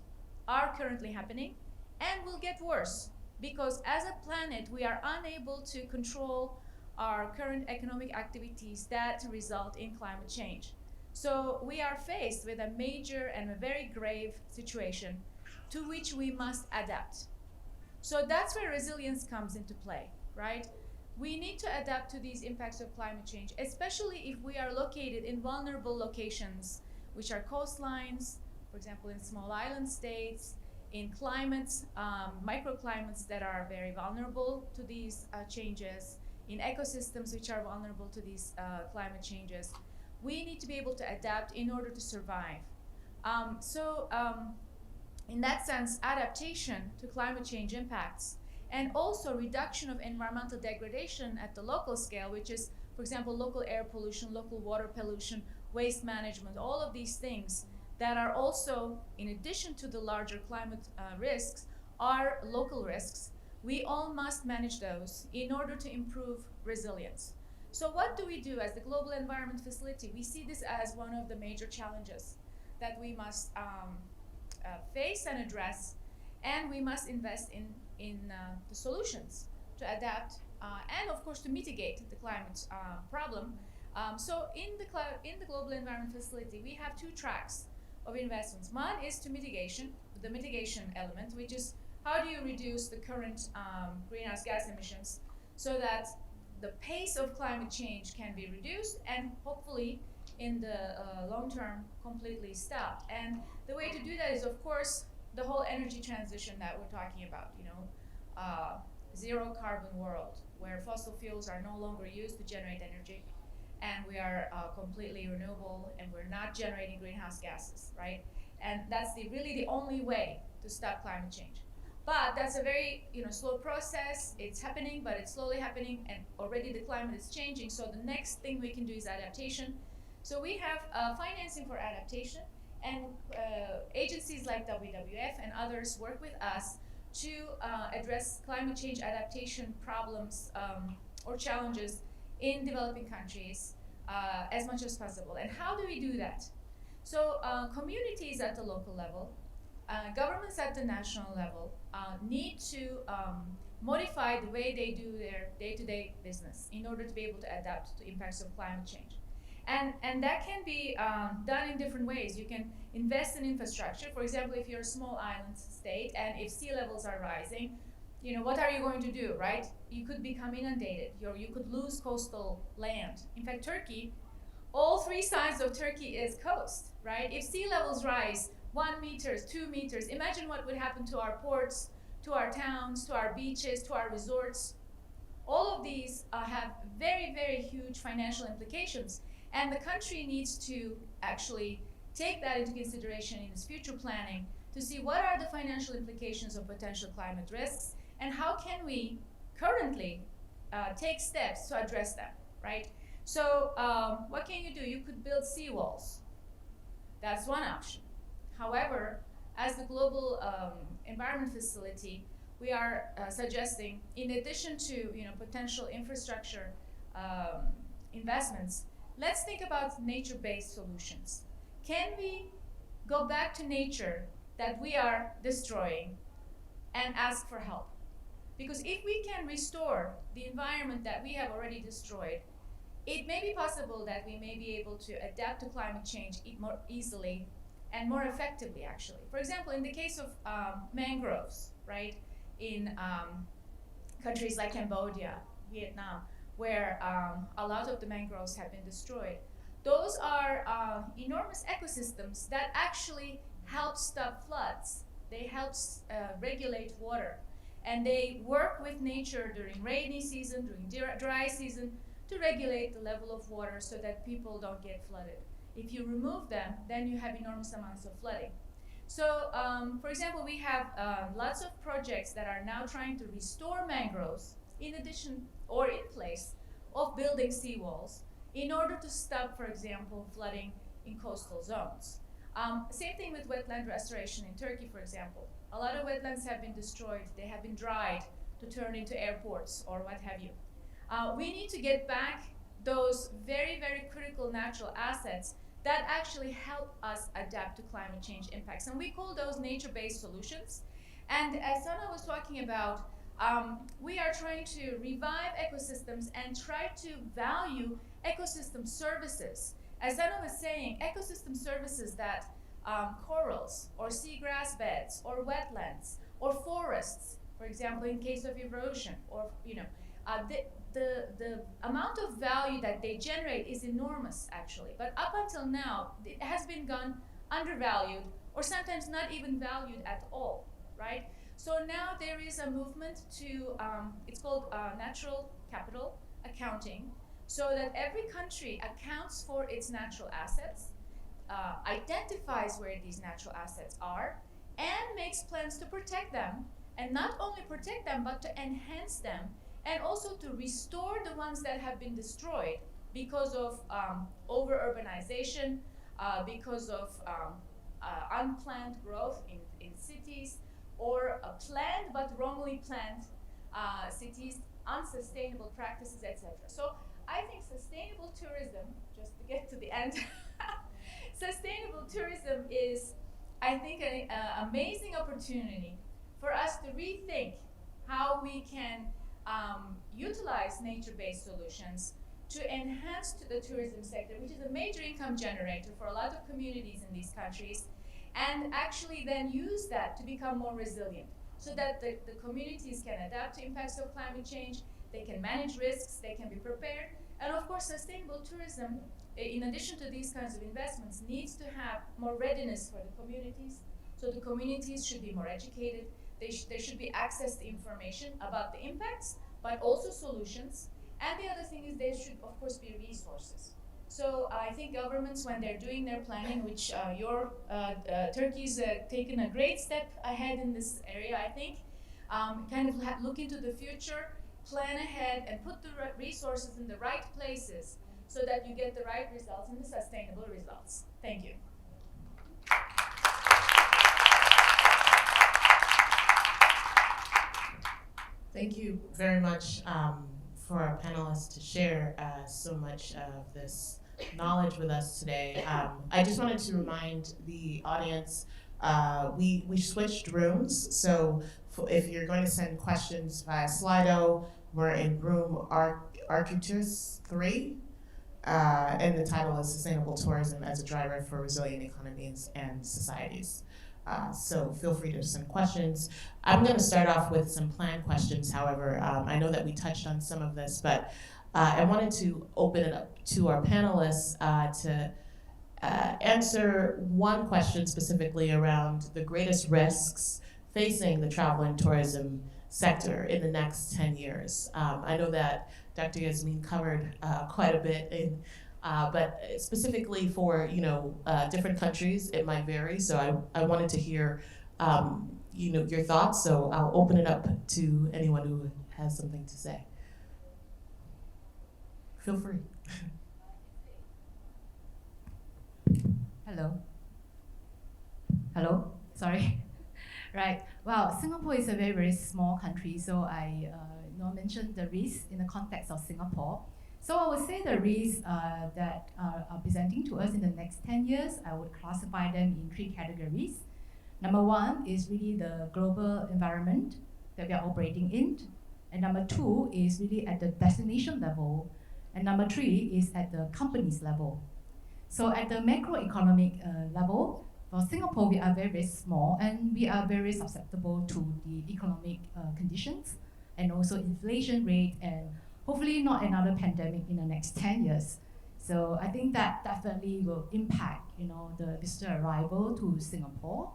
are currently happening and will get worse because as a planet we are unable to control our current economic activities that result in climate change. So we are faced with a major and a very grave situation to which we must adapt. So that's where resilience comes into play, right? We need to adapt to these impacts of climate change, especially if we are located in vulnerable locations, which are coastlines, for example, in small island states, in climates, microclimates that are very vulnerable to these changes, in ecosystems which are vulnerable to these climate changes. We need to be able to adapt in order to survive. In that sense, adaptation to climate change impacts and also reduction of environmental degradation at the local scale, which is, for example, local air pollution, local water pollution, waste management, all of these things that are also, in addition to the larger climate risks, are local risks. We all must manage those in order to improve resilience. So what do we do as the Global Environment Facility? We see this as one of the major challenges that we must face and address, and we must invest in the solutions to adapt and of course to mitigate the climate problem. So in the Global Environment Facility, we have two tracks of investments. One is to mitigation, the mitigation element, which is how do you reduce the current greenhouse gas emissions so that the pace of climate change can be reduced and hopefully in the long term completely stopped. And the way to do that is, of course, the whole energy transition that we're talking about, zero carbon world where fossil fuels are no longer used to generate energy and we are completely renewable and we're not generating greenhouse gases, right? And that's really the only way to stop climate change. But that's a very slow process. It's happening, but it's slowly happening, and already the climate is changing. So the next thing we can do is adaptation. So we have financing for adaptation, and agencies like WWF and others work with us to address climate change adaptation problems or challenges in developing countries as much as possible. And how do we do that? So communities at the local level, governments at the national level need to modify the way they do their day-to-day business in order to be able to adapt to impacts of climate change. And that can be done in different ways. You can invest in infrastructure. For example, if you're a small island state and if sea levels are rising, what are you going to do, right? You could become inundated. You could lose coastal land. In fact, Turkey, all three sides of Turkey is coast, right? If sea levels rise 1 meter, 2 meters, imagine what would happen to our ports, to our towns, to our beaches, to our resorts. All of these have very, very huge financial implications. And the country needs to actually take that into consideration in its future planning to see what are the financial implications of potential climate risks and how can we currently take steps to address them, right? So what can you do? You could build seawalls. That's one option. However, as the Global Environment Facility, we are suggesting, in addition to potential infrastructure investments, let's think about nature-based solutions. Can we go back to nature that we are destroying and ask for help? Because if we can restore the environment that we have already destroyed, it may be possible that we may be able to adapt to climate change more easily and more effectively, actually. For example, in the case of mangroves, right, in countries like Cambodia, Vietnam, where a lot of the mangroves have been destroyed. Those are enormous ecosystems that actually help stop floods. They help regulate water. And they work with nature during rainy season, during dry season, to regulate the level of water so that people don't get flooded. If you remove them, then you have enormous amounts of flooding. So, for example, we have lots of projects that are now trying to restore mangroves in addition or in place of building seawalls in order to stop, for example, flooding in coastal zones. Same thing with wetland restoration in Turkey, for example. A lot of wetlands have been destroyed. They have been dried to turn into airports or what have you. We need to get back those very, very critical natural assets that actually help us adapt to climate change impacts. And we call those nature-based solutions. And as Sana was talking about, we are trying to revive ecosystems and try to value ecosystem services. As Sana was saying, ecosystem services that corals or seagrass beds or wetlands or forests, for example, in case of erosion, or the amount of value that they generate is enormous, actually. But up until now, it has been gone undervalued, or sometimes not even valued at all, right? So now there is a movement to, it's called natural capital accounting, so that every country accounts for its natural assets, identifies where these natural assets are, and makes plans to protect them, and not only protect them, but to enhance them, and also to restore the ones that have been destroyed because of over-urbanization, because of unplanned growth in cities, or planned but wrongly planned cities, unsustainable practices, etc. So I think sustainable tourism, just to get to the end, sustainable tourism is, I think, an amazing opportunity for us to rethink how we can utilize nature-based solutions to enhance to the tourism sector, which is a major income generator for a lot of communities in these countries, and actually then use that to become more resilient, so that the communities can adapt to impacts of climate change, they can manage risks, they can be prepared. And of course, sustainable tourism, in addition to these kinds of investments, needs to have more readiness for the communities. So the communities should be more educated. There should be access to information about the impacts, but also solutions. And the other thing is there should, of course, be resources. So I think governments, when they're doing their planning, which Turkey's taken a great step ahead in this area, I think, kind of look into the future, plan ahead, and put the resources in the right places so that you get the right results and the sustainable results. Thank you. Thank you very much for our panelists to share so much of this knowledge with us today. I just wanted to remind the audience, we switched rooms, so if you're going to send questions via Slido, we're in room Arcutus 3, and the title is Sustainable Tourism as a Driver for Resilient Economies and Societies. So feel free to send questions. I'm going to start off with some planned questions, however. I know that we touched on some of this, but I wanted to open it up to our panelists to answer one question specifically around the greatest risks facing the travel and tourism sector in the next 10 years. I know that Dr. Yasmin covered quite a bit but specifically for different countries, it might vary. So I wanted to hear your thoughts. So I'll open it up to anyone who has something to say. Feel free. Hello. Sorry. Right. Well, Singapore is a very, very small country, so I mentioned the risks in the context of Singapore. So I would say the risks that are presenting to us in the next 10 years, I would classify them in 3 categories. Number 1 is really the global environment that we are operating in. And number 2 is really at the destination level. And number 3 is at the company's level. So at the macroeconomic level, for Singapore, we are very, very small, and we are very susceptible to the economic conditions and also inflation rate, and hopefully not another pandemic in the next 10 years. So I think that definitely will impact, the visitor arrival to Singapore.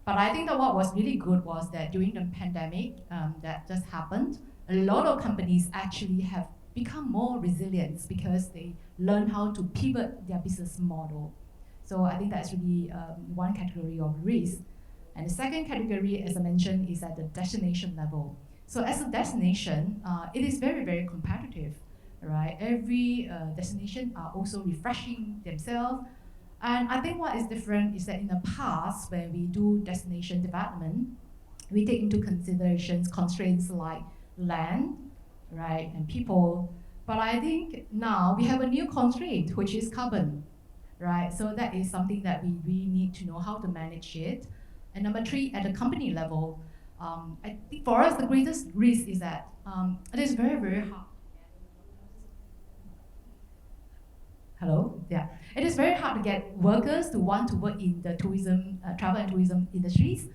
But I think that what was really good was that during the pandemic that just happened, a lot of companies actually have become more resilient because they learn how to pivot their business model. So I think that's really one category of risk. And the second category, as I mentioned, is at the destination level. So as a destination, it is very, very competitive, right? Every destination are also refreshing themselves. And I think what is different is that in the past, when we do destination development, we take into consideration constraints like land, right, and people. But I think now we have a new constraint, which is carbon, right? So that is something that we really need to know how to manage it. And number three, at the company level, I think for us the greatest risk is that it is very, very hard. Hello? Yeah. It is very hard to get workers to want to work in the tourism, travel and tourism industries.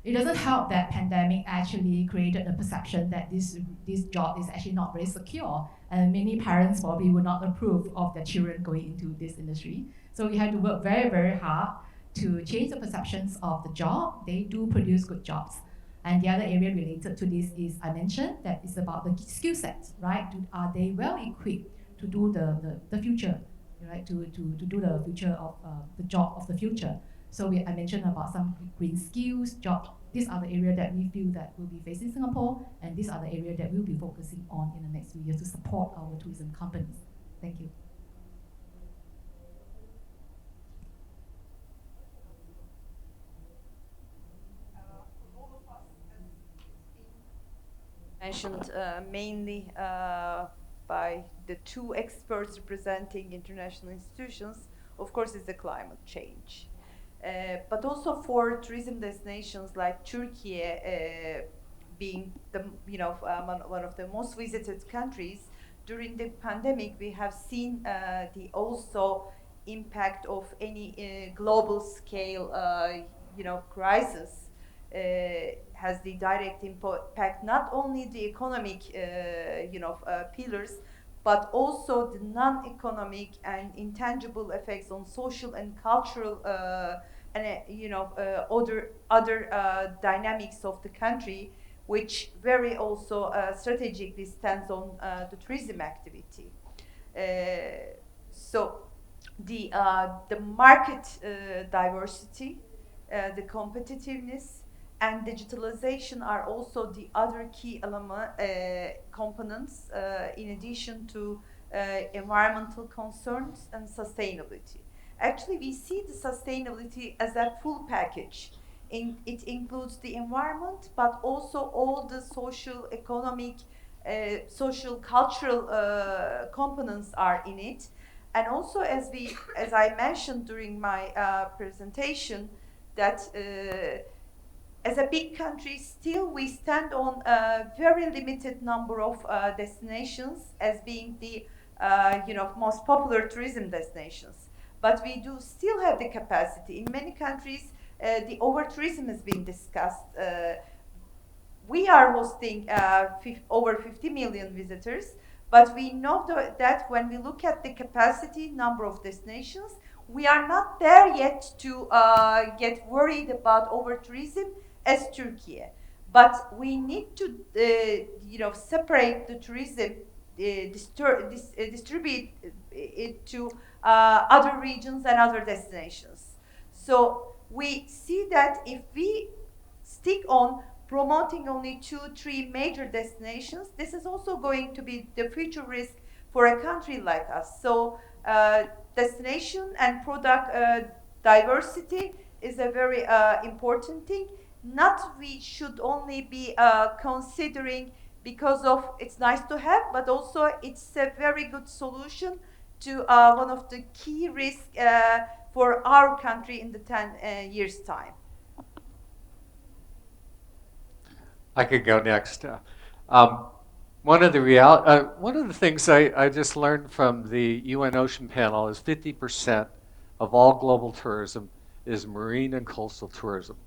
It doesn't help that pandemic actually created the perception that this job is actually not very secure, and many parents probably would not approve of their children going into this industry. So we had to work very, very hard to change the perceptions of the job. They do produce good jobs. And the other area related to this is, I mentioned, that is about the skill sets, right? Are they well equipped to do the future, right? To do the future of the job of the future. So I mentioned about some green skills, jobs. These are the areas that we feel that will be facing Singapore, and these are the areas that we'll be focusing on in the next few years to support our tourism companies. Thank you. Mentioned mainly by the two experts representing international institutions, of course, is the climate change. But also for tourism destinations like Turkey, being the one of the most visited countries during the pandemic, we have seen the also impact of any global scale crisis has the direct impact not only the economic pillars, but also the non-economic and intangible effects on social and cultural and other dynamics of the country, which very also strategically stands on the tourism activity. So the market diversity, the competitiveness, and digitalization are also the other key components in addition to environmental concerns and sustainability. Actually, we see the sustainability as a full package. It includes the environment, but also all the social, economic, social, cultural components are in it. And also, as I mentioned during my presentation, that as a big country, still we stand on a very limited number of destinations as being the most popular tourism destinations. But we do still have the capacity. In many countries, the over-tourism has been discussed. We are hosting over 50 million visitors, but we know that when we look at the capacity number of destinations, we are not there yet to get worried about over-tourism as Turkey. But we need to separate the tourism, distribute it to other regions and other destinations. So we see that if we stick on promoting only 2-3 major destinations, this is also going to be the future risk for a country like us. So destination and product diversity is a very important thing. Not we should only be considering because of it's nice to have, but also it's a very good solution to one of the key risks for our country in the 10 years' time. I could go next. One of the things I just learned from the UN Ocean Panel is 50% of all global tourism is marine and coastal tourism.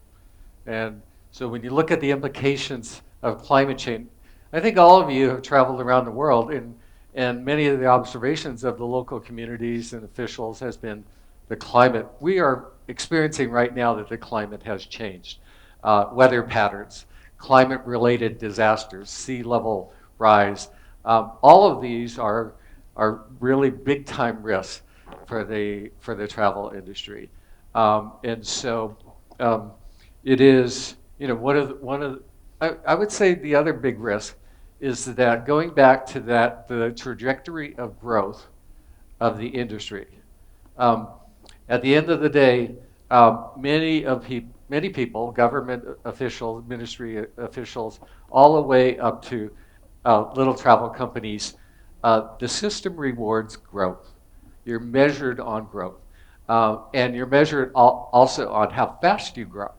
And so when you look at the implications of climate change, I think all of you have traveled around the world, and many of the observations of the local communities and officials has been the climate. We are experiencing right now that the climate has changed. Weather patterns, climate-related disasters, sea level rise, all of these are really big-time risks for the travel industry. And so it is, I would say the other big risk is that going back to the trajectory of growth of the industry. At the end of the day, many people, government officials, ministry officials, all the way up to little travel companies, the system rewards growth. You're measured on growth. And you're measured also on how fast you grow.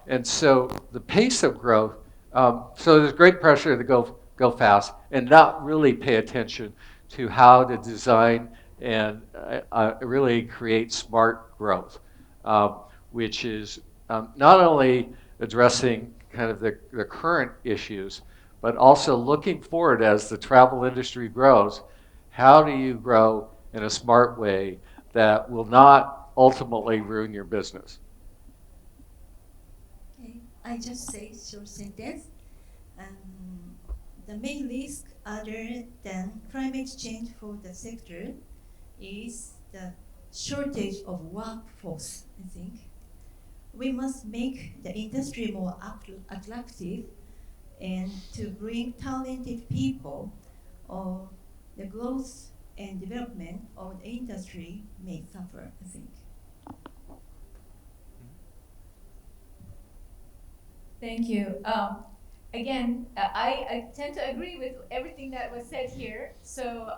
And so the pace of growth, so there's great pressure to go fast and not really pay attention to how to design and really create smart growth, which is not only addressing kind of the current issues, but also looking forward as the travel industry grows. How do you grow in a smart way that will not ultimately ruin your business? Okay, I just say short sentence. Um, the main risk other than climate change for the sector is the shortage of workforce, I think. We must make the industry more attractive and to bring talented people, or the growth and development of the industry may suffer, I think. Thank you. Again, I tend to agree with everything that was said here. So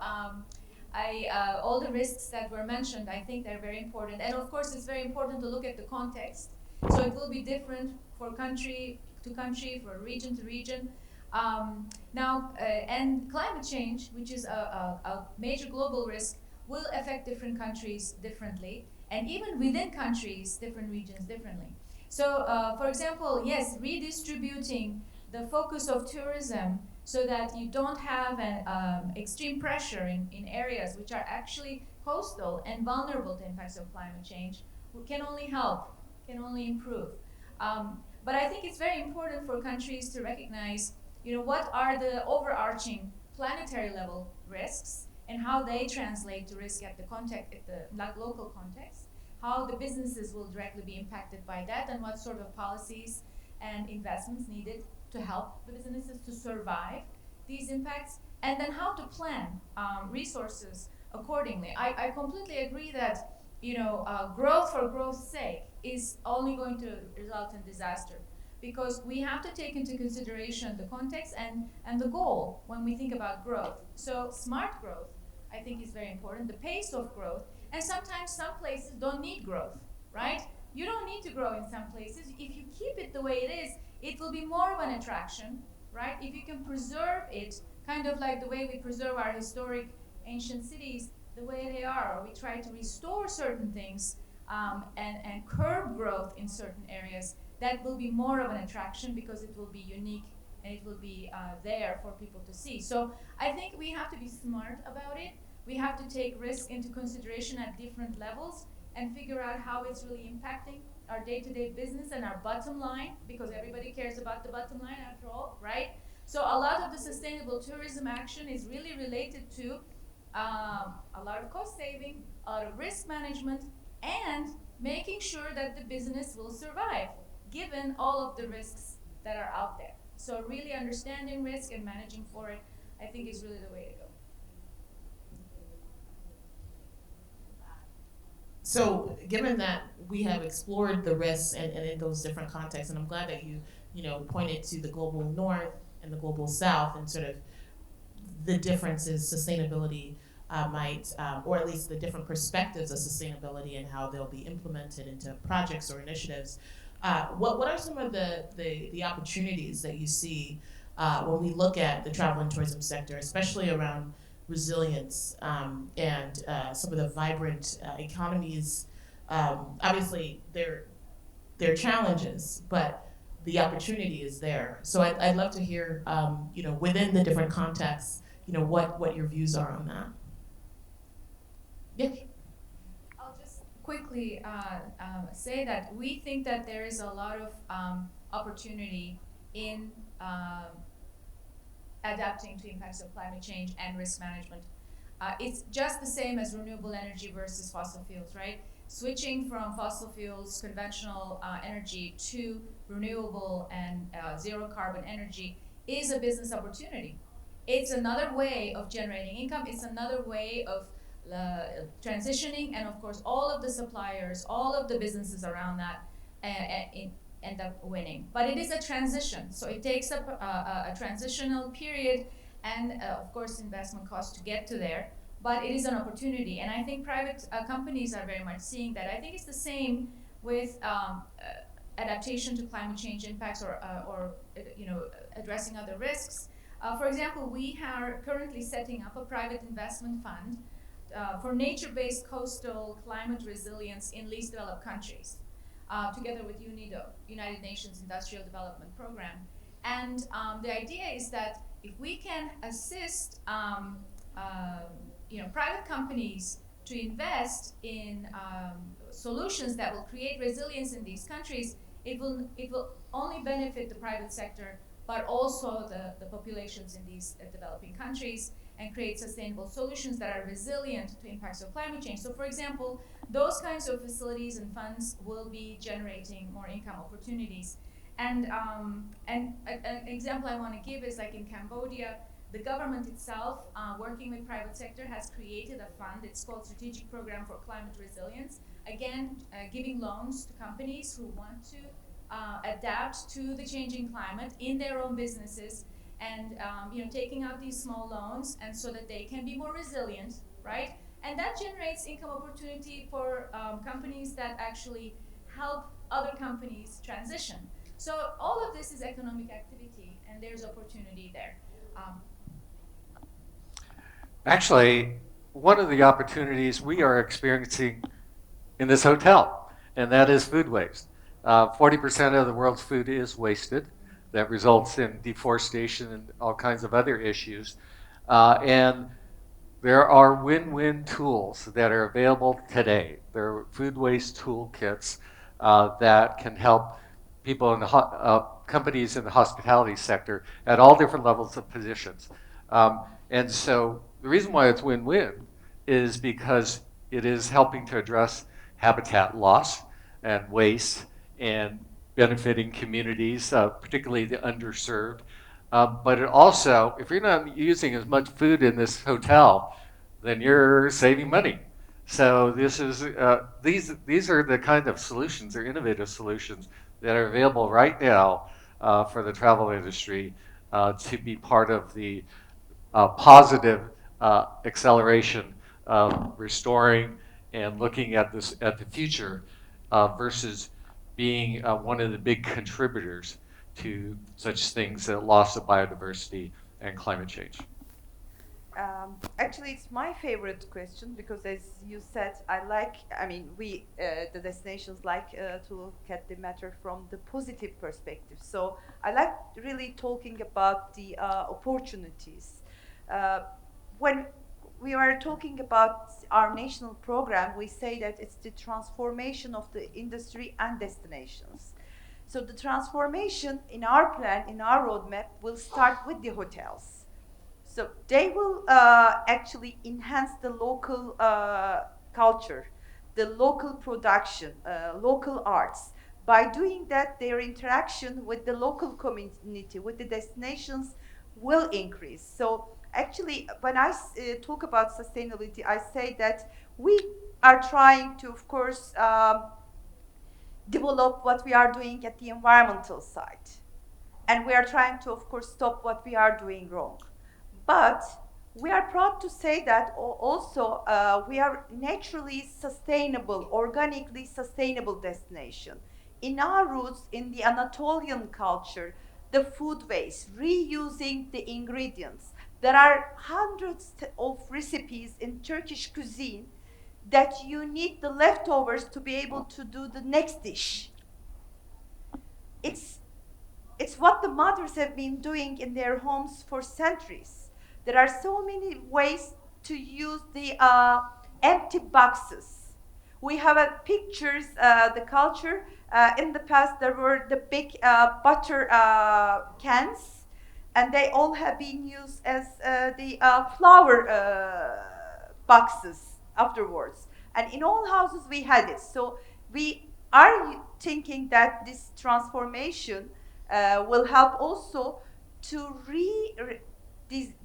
all the risks that were mentioned, I think they're very important. And of course, it's very important to look at the context. So it will be different for country to country, for region to region. And climate change, which is a major global risk, will affect different countries differently. And even within countries, different regions differently. So, for example, yes, redistributing the focus of tourism so that you don't have an extreme pressure in areas which are actually coastal and vulnerable to impacts of climate change can only help, can only improve. But I think it's very important for countries to recognize, what are the overarching planetary level risks and how they translate to risk at the local context, how the businesses will directly be impacted by that, and what sort of policies and investments needed to help the businesses to survive these impacts, and then how to plan resources accordingly. I completely agree that growth for growth's sake is only going to result in disaster, because we have to take into consideration the context and the goal when we think about growth. So smart growth, I think, is very important. The pace of growth, and sometimes some places don't need growth, right? You don't need to grow in some places. If you keep it the way it is, it will be more of an attraction, right? If you can preserve it, kind of like the way we preserve our historic ancient cities the way they are, or we try to restore certain things and curb growth in certain areas, that will be more of an attraction because it will be unique and it will be there for people to see. So I think we have to be smart about it. We have to take risk into consideration at different levels and figure out how it's really impacting our day-to-day business and our bottom line, because everybody cares about the bottom line after all, right? So a lot of the sustainable tourism action is really related to a lot of cost saving, a lot of risk management, and making sure that the business will survive given all of the risks that are out there. So really understanding risk and managing for it, I think, is really the way to go. So, given that we have explored the risks and in those different contexts, and I'm glad that you pointed to the global north and the global south and sort of the differences sustainability might, or at least the different perspectives of sustainability and how they'll be implemented into projects or initiatives. What are some of the opportunities that you see when we look at the travel and tourism sector, especially around resilience and some of the vibrant economies? Obviously, there are challenges, but the opportunity is there. So I'd love to hear, within the different contexts, what your views are on that. Yeah. I'll just quickly say that we think that there is a lot of opportunity in adapting to impacts of climate change and risk management. It's just the same as renewable energy versus fossil fuels, right? Switching from fossil fuels, conventional energy, to renewable and zero carbon energy is a business opportunity. It's another way of generating income. It's another way of transitioning, and of course, all of the suppliers, all of the businesses around that end up winning. But it is a transition, so it takes up a transitional period and, of course, investment costs to get to there. but it is an opportunity. And I think private companies are very much seeing that. I think it's the same with adaptation to climate change impacts or addressing other risks. For example, we are currently setting up a private investment fund for nature-based coastal climate resilience in least developed countries, together with UNIDO, United Nations Industrial Development Program. And the idea is that if we can assist private companies to invest in solutions that will create resilience in these countries, it will only benefit the private sector, but also the populations in these developing countries, and create sustainable solutions that are resilient to impacts of climate change. So, for example, those kinds of facilities and funds will be generating more income opportunities. And an example I want to give is like in Cambodia, the government itself, working with private sector, has created a fund. It's called Strategic Program for Climate Resilience. Again, giving loans to companies who want to adapt to the changing climate in their own businesses, and taking out these small loans, and so that they can be more resilient, right? And that generates income opportunity for companies that actually help other companies transition. So all of this is economic activity, and there's opportunity there. Actually, one of the opportunities we are experiencing in this hotel, and that is food waste. 40% of the world's food is wasted. That results in deforestation and all kinds of other issues. And there are win-win tools that are available today. There are food waste toolkits that can help people in the companies in the hospitality sector at all different levels of positions. And so the reason why it's win-win is because it is helping to address habitat loss and waste and benefiting communities, particularly the underserved. But it also, if you're not using as much food in this hotel, then you're saving money. So this is these are the kind of solutions, they're innovative solutions that are available right now for the travel industry to be part of the positive acceleration of restoring and looking at the future versus being one of the big contributors to such things as loss of biodiversity and climate change. Actually, it's my favorite question because, as you said, the destinations like to look at the matter from the positive perspective. So I like really talking about the opportunities. When we are talking about our national program, we say that it's the transformation of the industry and destinations. So the transformation in our plan, in our roadmap, will start with the hotels. So they will actually enhance the local culture, the local production, local arts. By doing that, their interaction with the local community, with the destinations, will increase. So actually, when I talk about sustainability, I say that we are trying to, of course, develop what we are doing at the environmental side. And we are trying to, of course, stop what we are doing wrong. But we are proud to say that also we are naturally sustainable, organically sustainable destination. In our roots, in the Anatolian culture, the food waste, reusing the ingredients. There are hundreds of recipes in Turkish cuisine that you need the leftovers to be able to do the next dish. It's what the mothers have been doing in their homes for centuries. There are so many ways to use the empty boxes. We have pictures, the culture. In the past, there were the big butter cans, and they all have been used as the flour boxes afterwards. And in all houses, we had it. So we are thinking that this transformation will help also to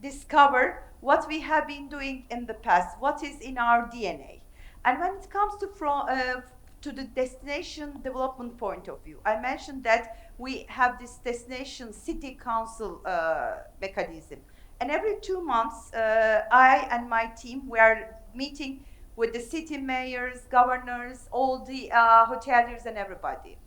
discover what we have been doing in the past, what is in our DNA. And when it comes to the destination development point of view, I mentioned that we have this destination city council mechanism. And every 2 months, I and my team, we are meeting with the city mayors, governors, all the hoteliers and everybody.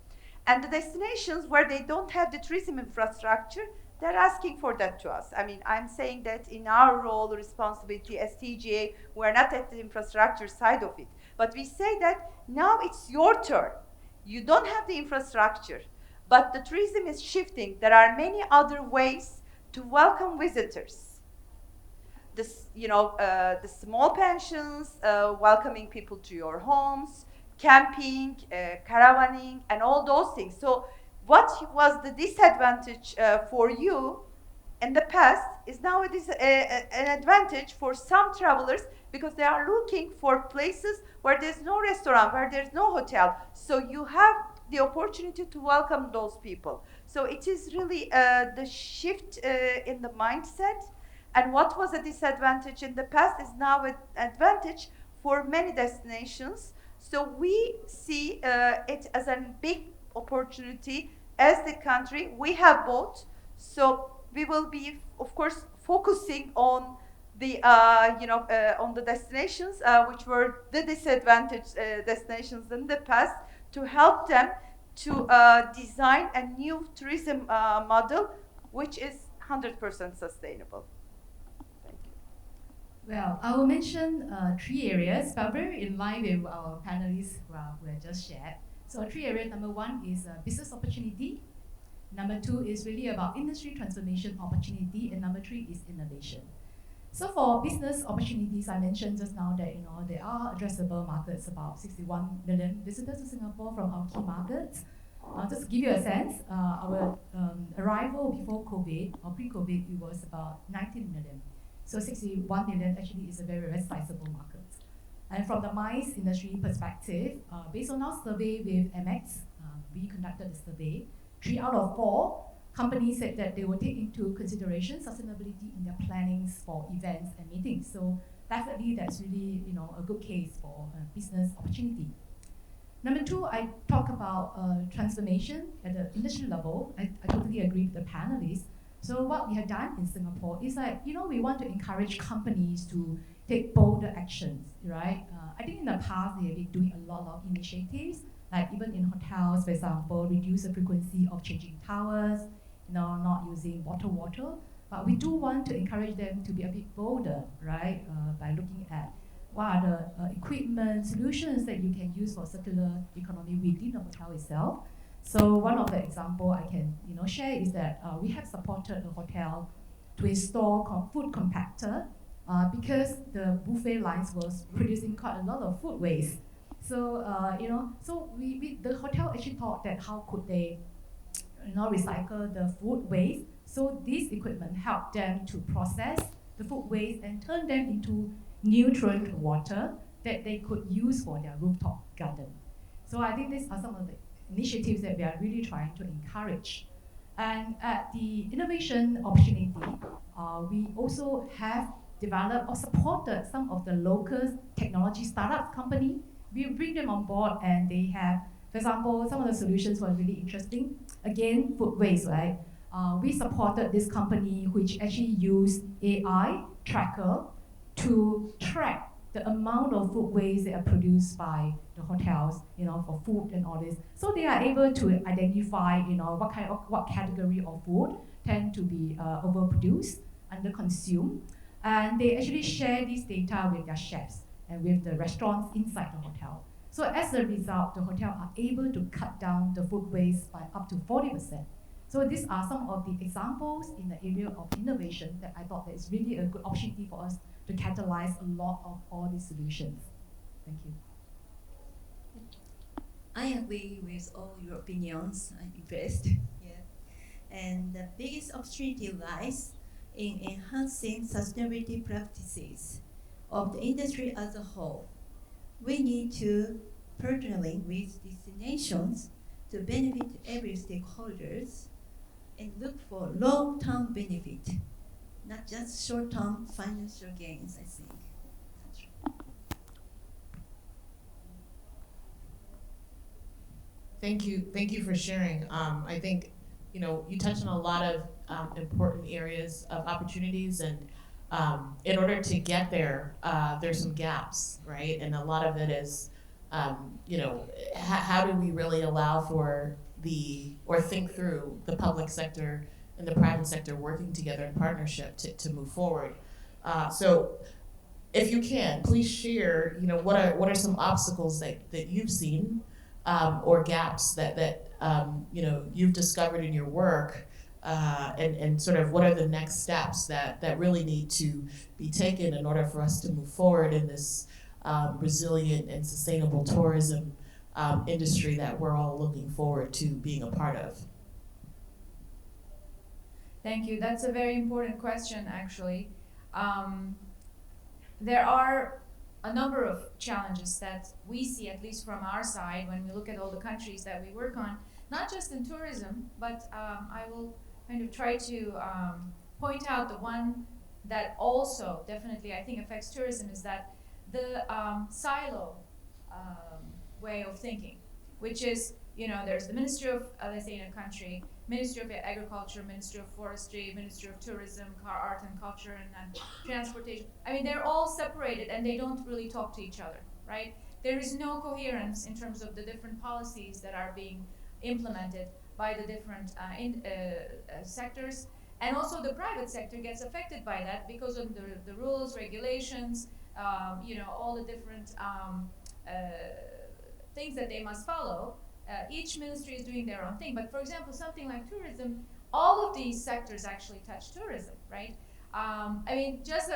And the destinations where they don't have the tourism infrastructure, they're asking for that to us. I mean, I'm saying that in our role, responsibility as TGA, we're not at the infrastructure side of it. But we say that now it's your turn. You don't have the infrastructure, but the tourism is shifting. There are many other ways to welcome visitors. This, the small pensions, welcoming people to your homes, camping, caravanning, and all those things. So what was the disadvantage for you in the past is now it is an advantage for some travelers because they are looking for places where there's no restaurant, where there's no hotel. So you have the opportunity to welcome those people. So it is really the shift in the mindset. And what was a disadvantage in the past is now an advantage for many destinations. So we see it as a big opportunity as the country. We have both. So we will be, of course, focusing on the on the destinations which were the disadvantaged destinations in the past to help them to design a new tourism model which is 100% sustainable. Thank you. Well, I will mention 3 areas, but very in line with our panelists who have just shared. So 3 areas, number 1 is business opportunity. Number 2 is really about industry transformation opportunity, and number 3 is innovation. So for business opportunities, I mentioned just now that there are addressable markets, about 61 million visitors to Singapore from our key markets. Just to give you a sense, our arrival before COVID or pre-COVID, it was about 19 million. So 61 million actually is a very, very sizable market. And from the MICE industry perspective, based on our survey with MX, we conducted a survey. 3 out of 4 companies said that they will take into consideration sustainability in their plannings for events and meetings. So definitely that's really a good case for business opportunity. Number 2, I talk about transformation at the industry level. I totally agree with the panelists. So what we have done in Singapore is that, we want to encourage companies to take bolder actions, right? I think in the past, they have been doing a lot of initiatives, like even in hotels, for example, reduce the frequency of changing towers, not using bottled water. But we do want to encourage them to be a bit bolder, right? By looking at what are the equipment solutions that you can use for circular economy within the hotel itself. So one of the example I can share is that we have supported the hotel to install food compactor because the buffet lines was producing quite a lot of food waste. So so the hotel actually thought that how could they recycle the food waste. So this equipment helped them to process the food waste and turn them into nutrient water that they could use for their rooftop garden. So I think these are some of the initiatives that we are really trying to encourage. And at the innovation opportunity, we also have developed or supported some of the local technology startup company. We bring them on board and they have, for example, some of the solutions were really interesting. Again, food waste, right? We supported this company which actually used AI tracker to track the amount of food waste that are produced by the hotels, for food and all this. So they are able to identify, what category of food tend to be overproduced, underconsumed, and they actually share this data with their chefs and with the restaurants inside the hotel. So as a result, the hotel are able to cut down the food waste by up to 40%. So these are some of the examples in the area of innovation that I thought that is really a good opportunity for us to catalyze a lot of all these solutions. Thank you. I agree with all your opinions. I'm impressed. Yeah. And the biggest opportunity lies in enhancing sustainability practices of the industry as a whole. We need to partnering with destinations to benefit every stakeholders and look for long-term benefit, not just short-term financial gains, I think. That's right. Thank you for sharing. I think you touched on a lot of important areas of opportunities, and in order to get there, there's some gaps, right? And a lot of it is, how do we really allow for or think through the public sector and the private sector working together in partnership to move forward. So if you can, please share, what are some obstacles that you've seen, or gaps that you've discovered in your work, and sort of what are the next steps that really need to be taken in order for us to move forward in this resilient and sustainable tourism industry that we're all looking forward to being a part of. Thank you. That's a very important question, actually. There are a number of challenges that we see, at least from our side, when we look at all the countries that we work on, not just in tourism, but I will kind of try to point out the one that also definitely I think affects tourism is that the silo way of thinking, which is, there's the Ministry of, let's say in a country, Ministry of Agriculture, Ministry of Forestry, Ministry of Tourism, Art and Culture, and Transportation. I mean, they're all separated and they don't really talk to each other, right? There is no coherence in terms of the different policies that are being implemented by the different sectors. And also the private sector gets affected by that because of the rules, regulations, all the different things that they must follow. Each ministry is doing their own thing. But for example, something like tourism, all of these sectors actually touch tourism, right? Just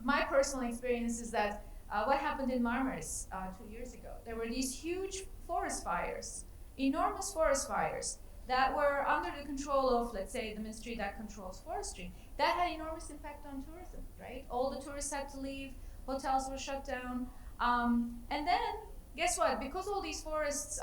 my personal experience is that what happened in Marmaris 2 years ago, there were these huge forest fires, enormous forest fires that were under the control of, let's say, the ministry that controls forestry. That had enormous impact on tourism, right? All the tourists had to leave, hotels were shut down, and then guess what? Because all these forests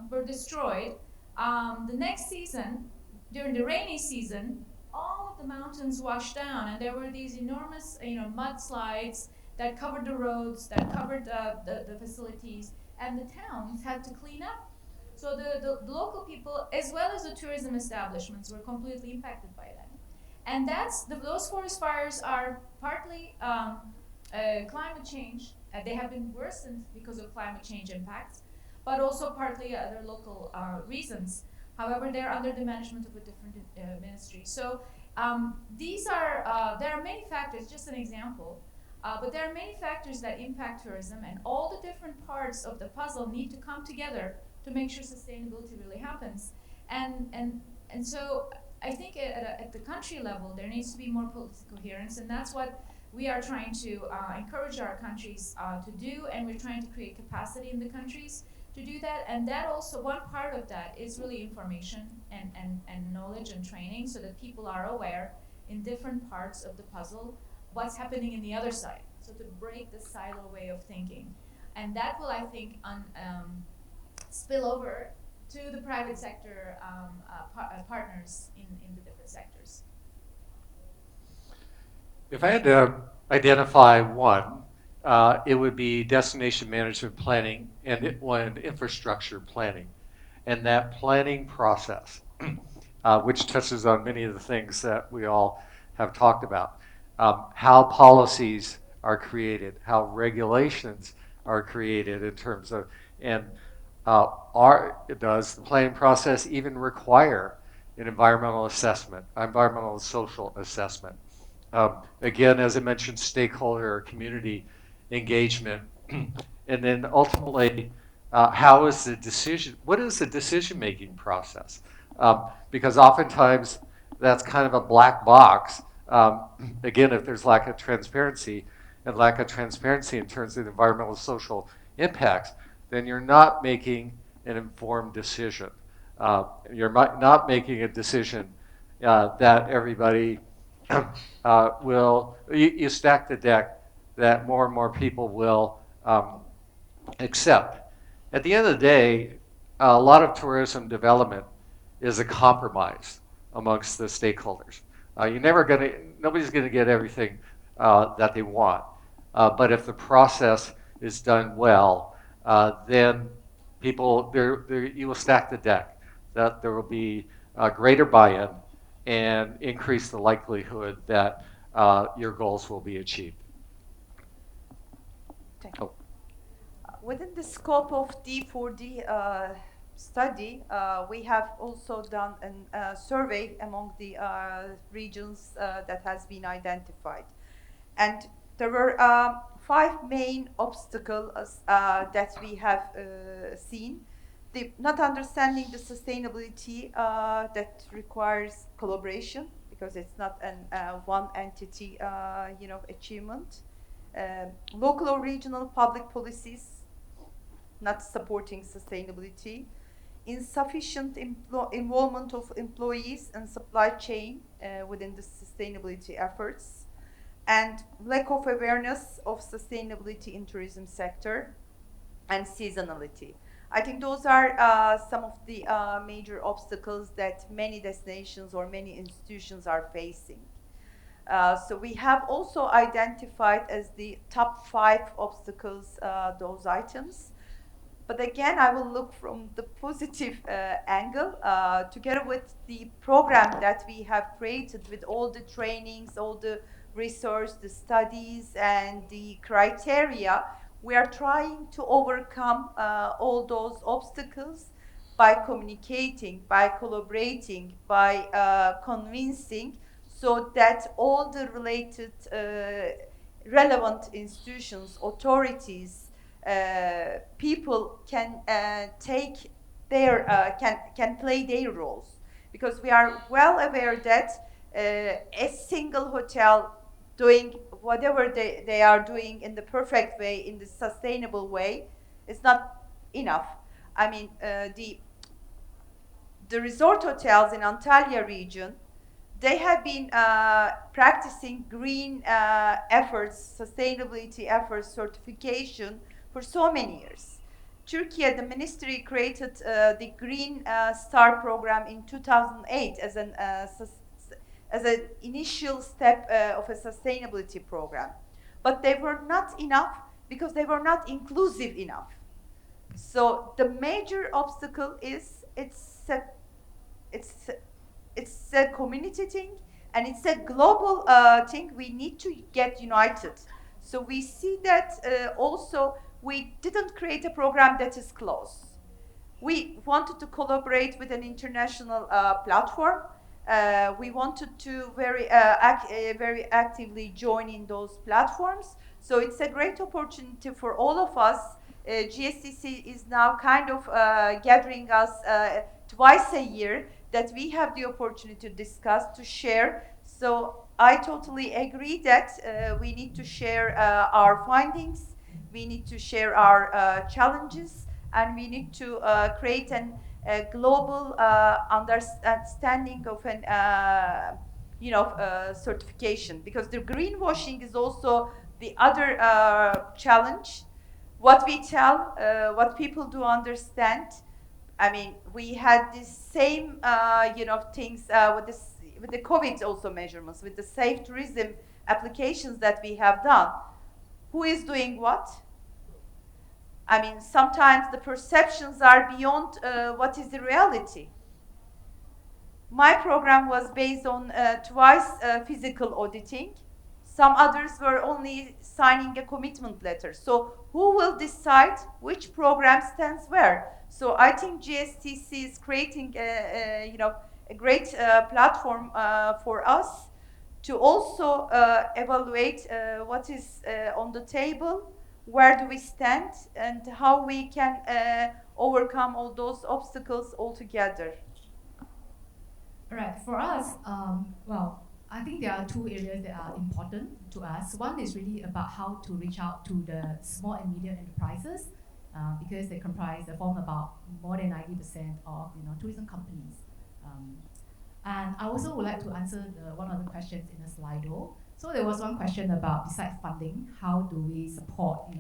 were destroyed, the next season, during the rainy season, all of the mountains washed down, and there were these enormous, mudslides that covered the roads, that covered the facilities, and the towns had to clean up. So the local people, as well as the tourism establishments, were completely impacted by that. And those forest fires are partly climate change. They have been worsened because of climate change impacts, but also partly other local reasons. However, they're under the management of a different ministry. So there are many factors, just an example, but there are many factors that impact tourism, and all the different parts of the puzzle need to come together to make sure sustainability really happens. And so I think at the country level, there needs to be more political coherence, and that's what we are trying to encourage our countries to do, and we're trying to create capacity in the countries to do that. And that also, one part of that is really information and knowledge and training, so that people are aware in different parts of the puzzle what's happening in the other side, so to break the silo way of thinking. And that will, I think, spill over to the private sector partners in the different sectors. If I had to identify one, it would be destination management planning and infrastructure planning. And that planning process, which touches on many of the things that we all have talked about, how policies are created, how regulations are created in terms of, and does the planning process even require an environmental assessment, environmental and social assessment? Again, as I mentioned, stakeholder or community engagement. And then ultimately, what is the decision-making process? Because oftentimes that's kind of a black box. Again, if there's lack of transparency in terms of environmental and social impacts, then you're not making an informed decision. You're not making a decision that everybody you stack the deck that more and more people will accept. At the end of the day, a lot of tourism development is a compromise amongst the stakeholders. Nobody's gonna get everything that they want. But if the process is done well, then you will stack the deck. That there will be greater buy-in, and increase the likelihood that your goals will be achieved. Thank you. Oh. Within the scope of D4D study, we have also done a survey among the regions that has been identified. And there were 5 main obstacles that we have seen. Not understanding the sustainability that requires collaboration, because it's not an one entity achievement. Local or regional public policies not supporting sustainability, insufficient involvement of employees and supply chain within the sustainability efforts, and lack of awareness of sustainability in tourism sector, and seasonality. I think those are some of the major obstacles that many destinations or many institutions are facing. So we have also identified as the top 5 obstacles those items. But again, I will look from the positive angle, together with the program that we have created with all the trainings, all the research, the studies, and the criteria. We are trying to overcome all those obstacles by communicating, by collaborating, by convincing, so that all the related relevant institutions, authorities, people can take their can play their roles, because we are well aware that a single hotel doing whatever they are doing in the perfect way, in the sustainable way, is not enough. I mean, the resort hotels in Antalya region, they have been practicing green efforts, sustainability efforts, certification for so many years. Turkey, the ministry created the Green Star program in 2008 as an initial step of a sustainability program. But they were not enough because they were not inclusive enough. So the major obstacle is it's a community thing, and it's a global thing. We need to get united. So we see that also we didn't create a program that is close. We wanted to collaborate with an international platform. We wanted to very actively join in those platforms. So it's a great opportunity for all of us. GSTC is now kind of gathering us twice a year, that we have the opportunity to discuss, to share. So I totally agree that we need to share our findings, we need to share our challenges, and we need to create a global understanding of an certification, because the greenwashing is also the other challenge. What we tell, what people do understand. I mean, we had the same, things with the COVID also measurements, with the safe tourism applications that we have done. Who is doing what? I mean, sometimes the perceptions are beyond what is the reality. My program was based on twice physical auditing. Some others were only signing a commitment letter. So who will decide which program stands where? So I think GSTC is creating a great platform for us to also evaluate what is on the table, where do we stand, and how we can overcome all those obstacles altogether. All right, for us, I think there are 2 areas that are important to us. One is really about how to reach out to the small and medium enterprises, because they form about more than 90% of tourism companies. And I also would like to answer one of the questions in the Slido. So there was one question about, besides funding, how do we support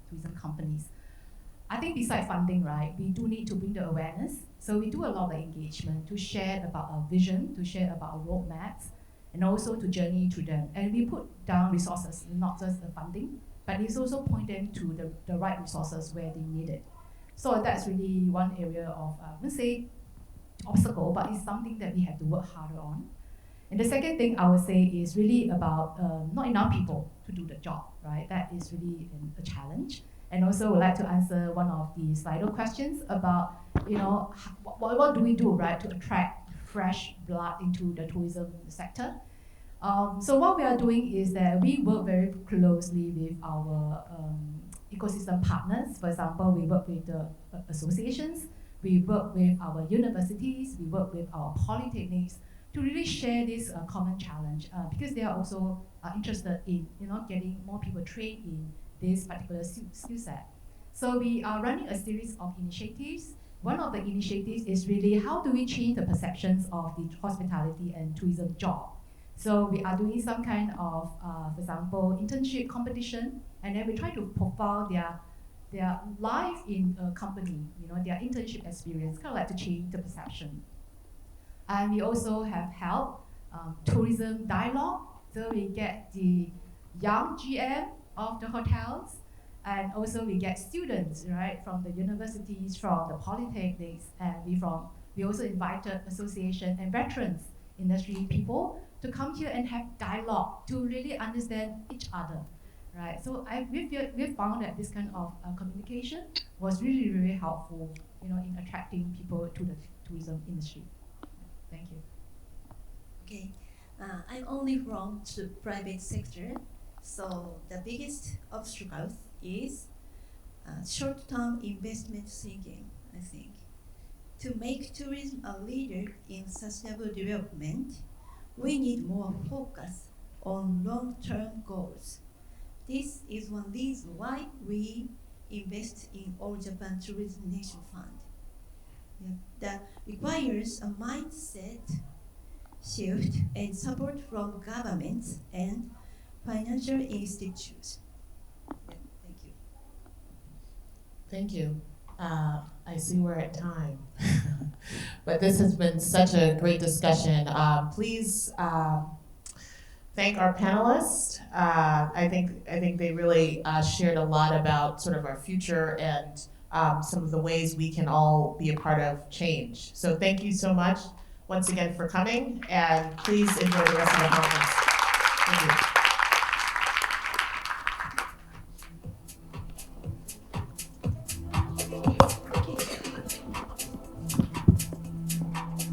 tourism companies? I think besides funding, right, we do need to bring the awareness. So we do a lot of engagement to share about our vision, to share about our roadmaps, and also to journey through them. And we put down resources, not just the funding, but it's also point them to the right resources where they need it. So that's really one area of, I wouldn't say obstacle, but it's something that we have to work harder on. And the second thing I would say is really about not enough people to do the job, right? That is really a challenge. And also would like to answer one of the Slido questions about, what do we do, right, to attract fresh blood into the tourism sector? So what we are doing is that we work very closely with our ecosystem partners. For example, we work with the associations, we work with our universities, we work with our polytechnics to really share this common challenge because they are also interested in getting more people trained in this particular skill set. So we are running a series of initiatives. One of the initiatives is really how do we change the perceptions of the hospitality and tourism job. So we are doing some kind of, for example, internship competition, and then we try to profile their life in a company, their internship experience, kind of like to change the perception. And we also have held tourism dialogue, so we get the young GM of the hotels, and also we get students, right, from the universities, from the polytechnics, and we also invited association and veterans industry people to come here and have dialogue to really understand each other, right? So we found that this kind of communication was really, really helpful, in attracting people to the tourism industry. Thank you. Okay, I'm only from the private sector, so the biggest obstacle is short-term investment thinking, I think. To make tourism a leader in sustainable development, we need more focus on long-term goals. This is one reason why we invest in All Japan Tourism Nation Fund. That requires a mindset shift and support from governments and financial institutions. Thank you. Thank you. I see we're at time. But this has been such a great discussion. Please thank our panelists. I think they really shared a lot about sort of our future and some of the ways we can all be a part of change. So thank you so much once again for coming, and please enjoy the rest of the conference. Thank you.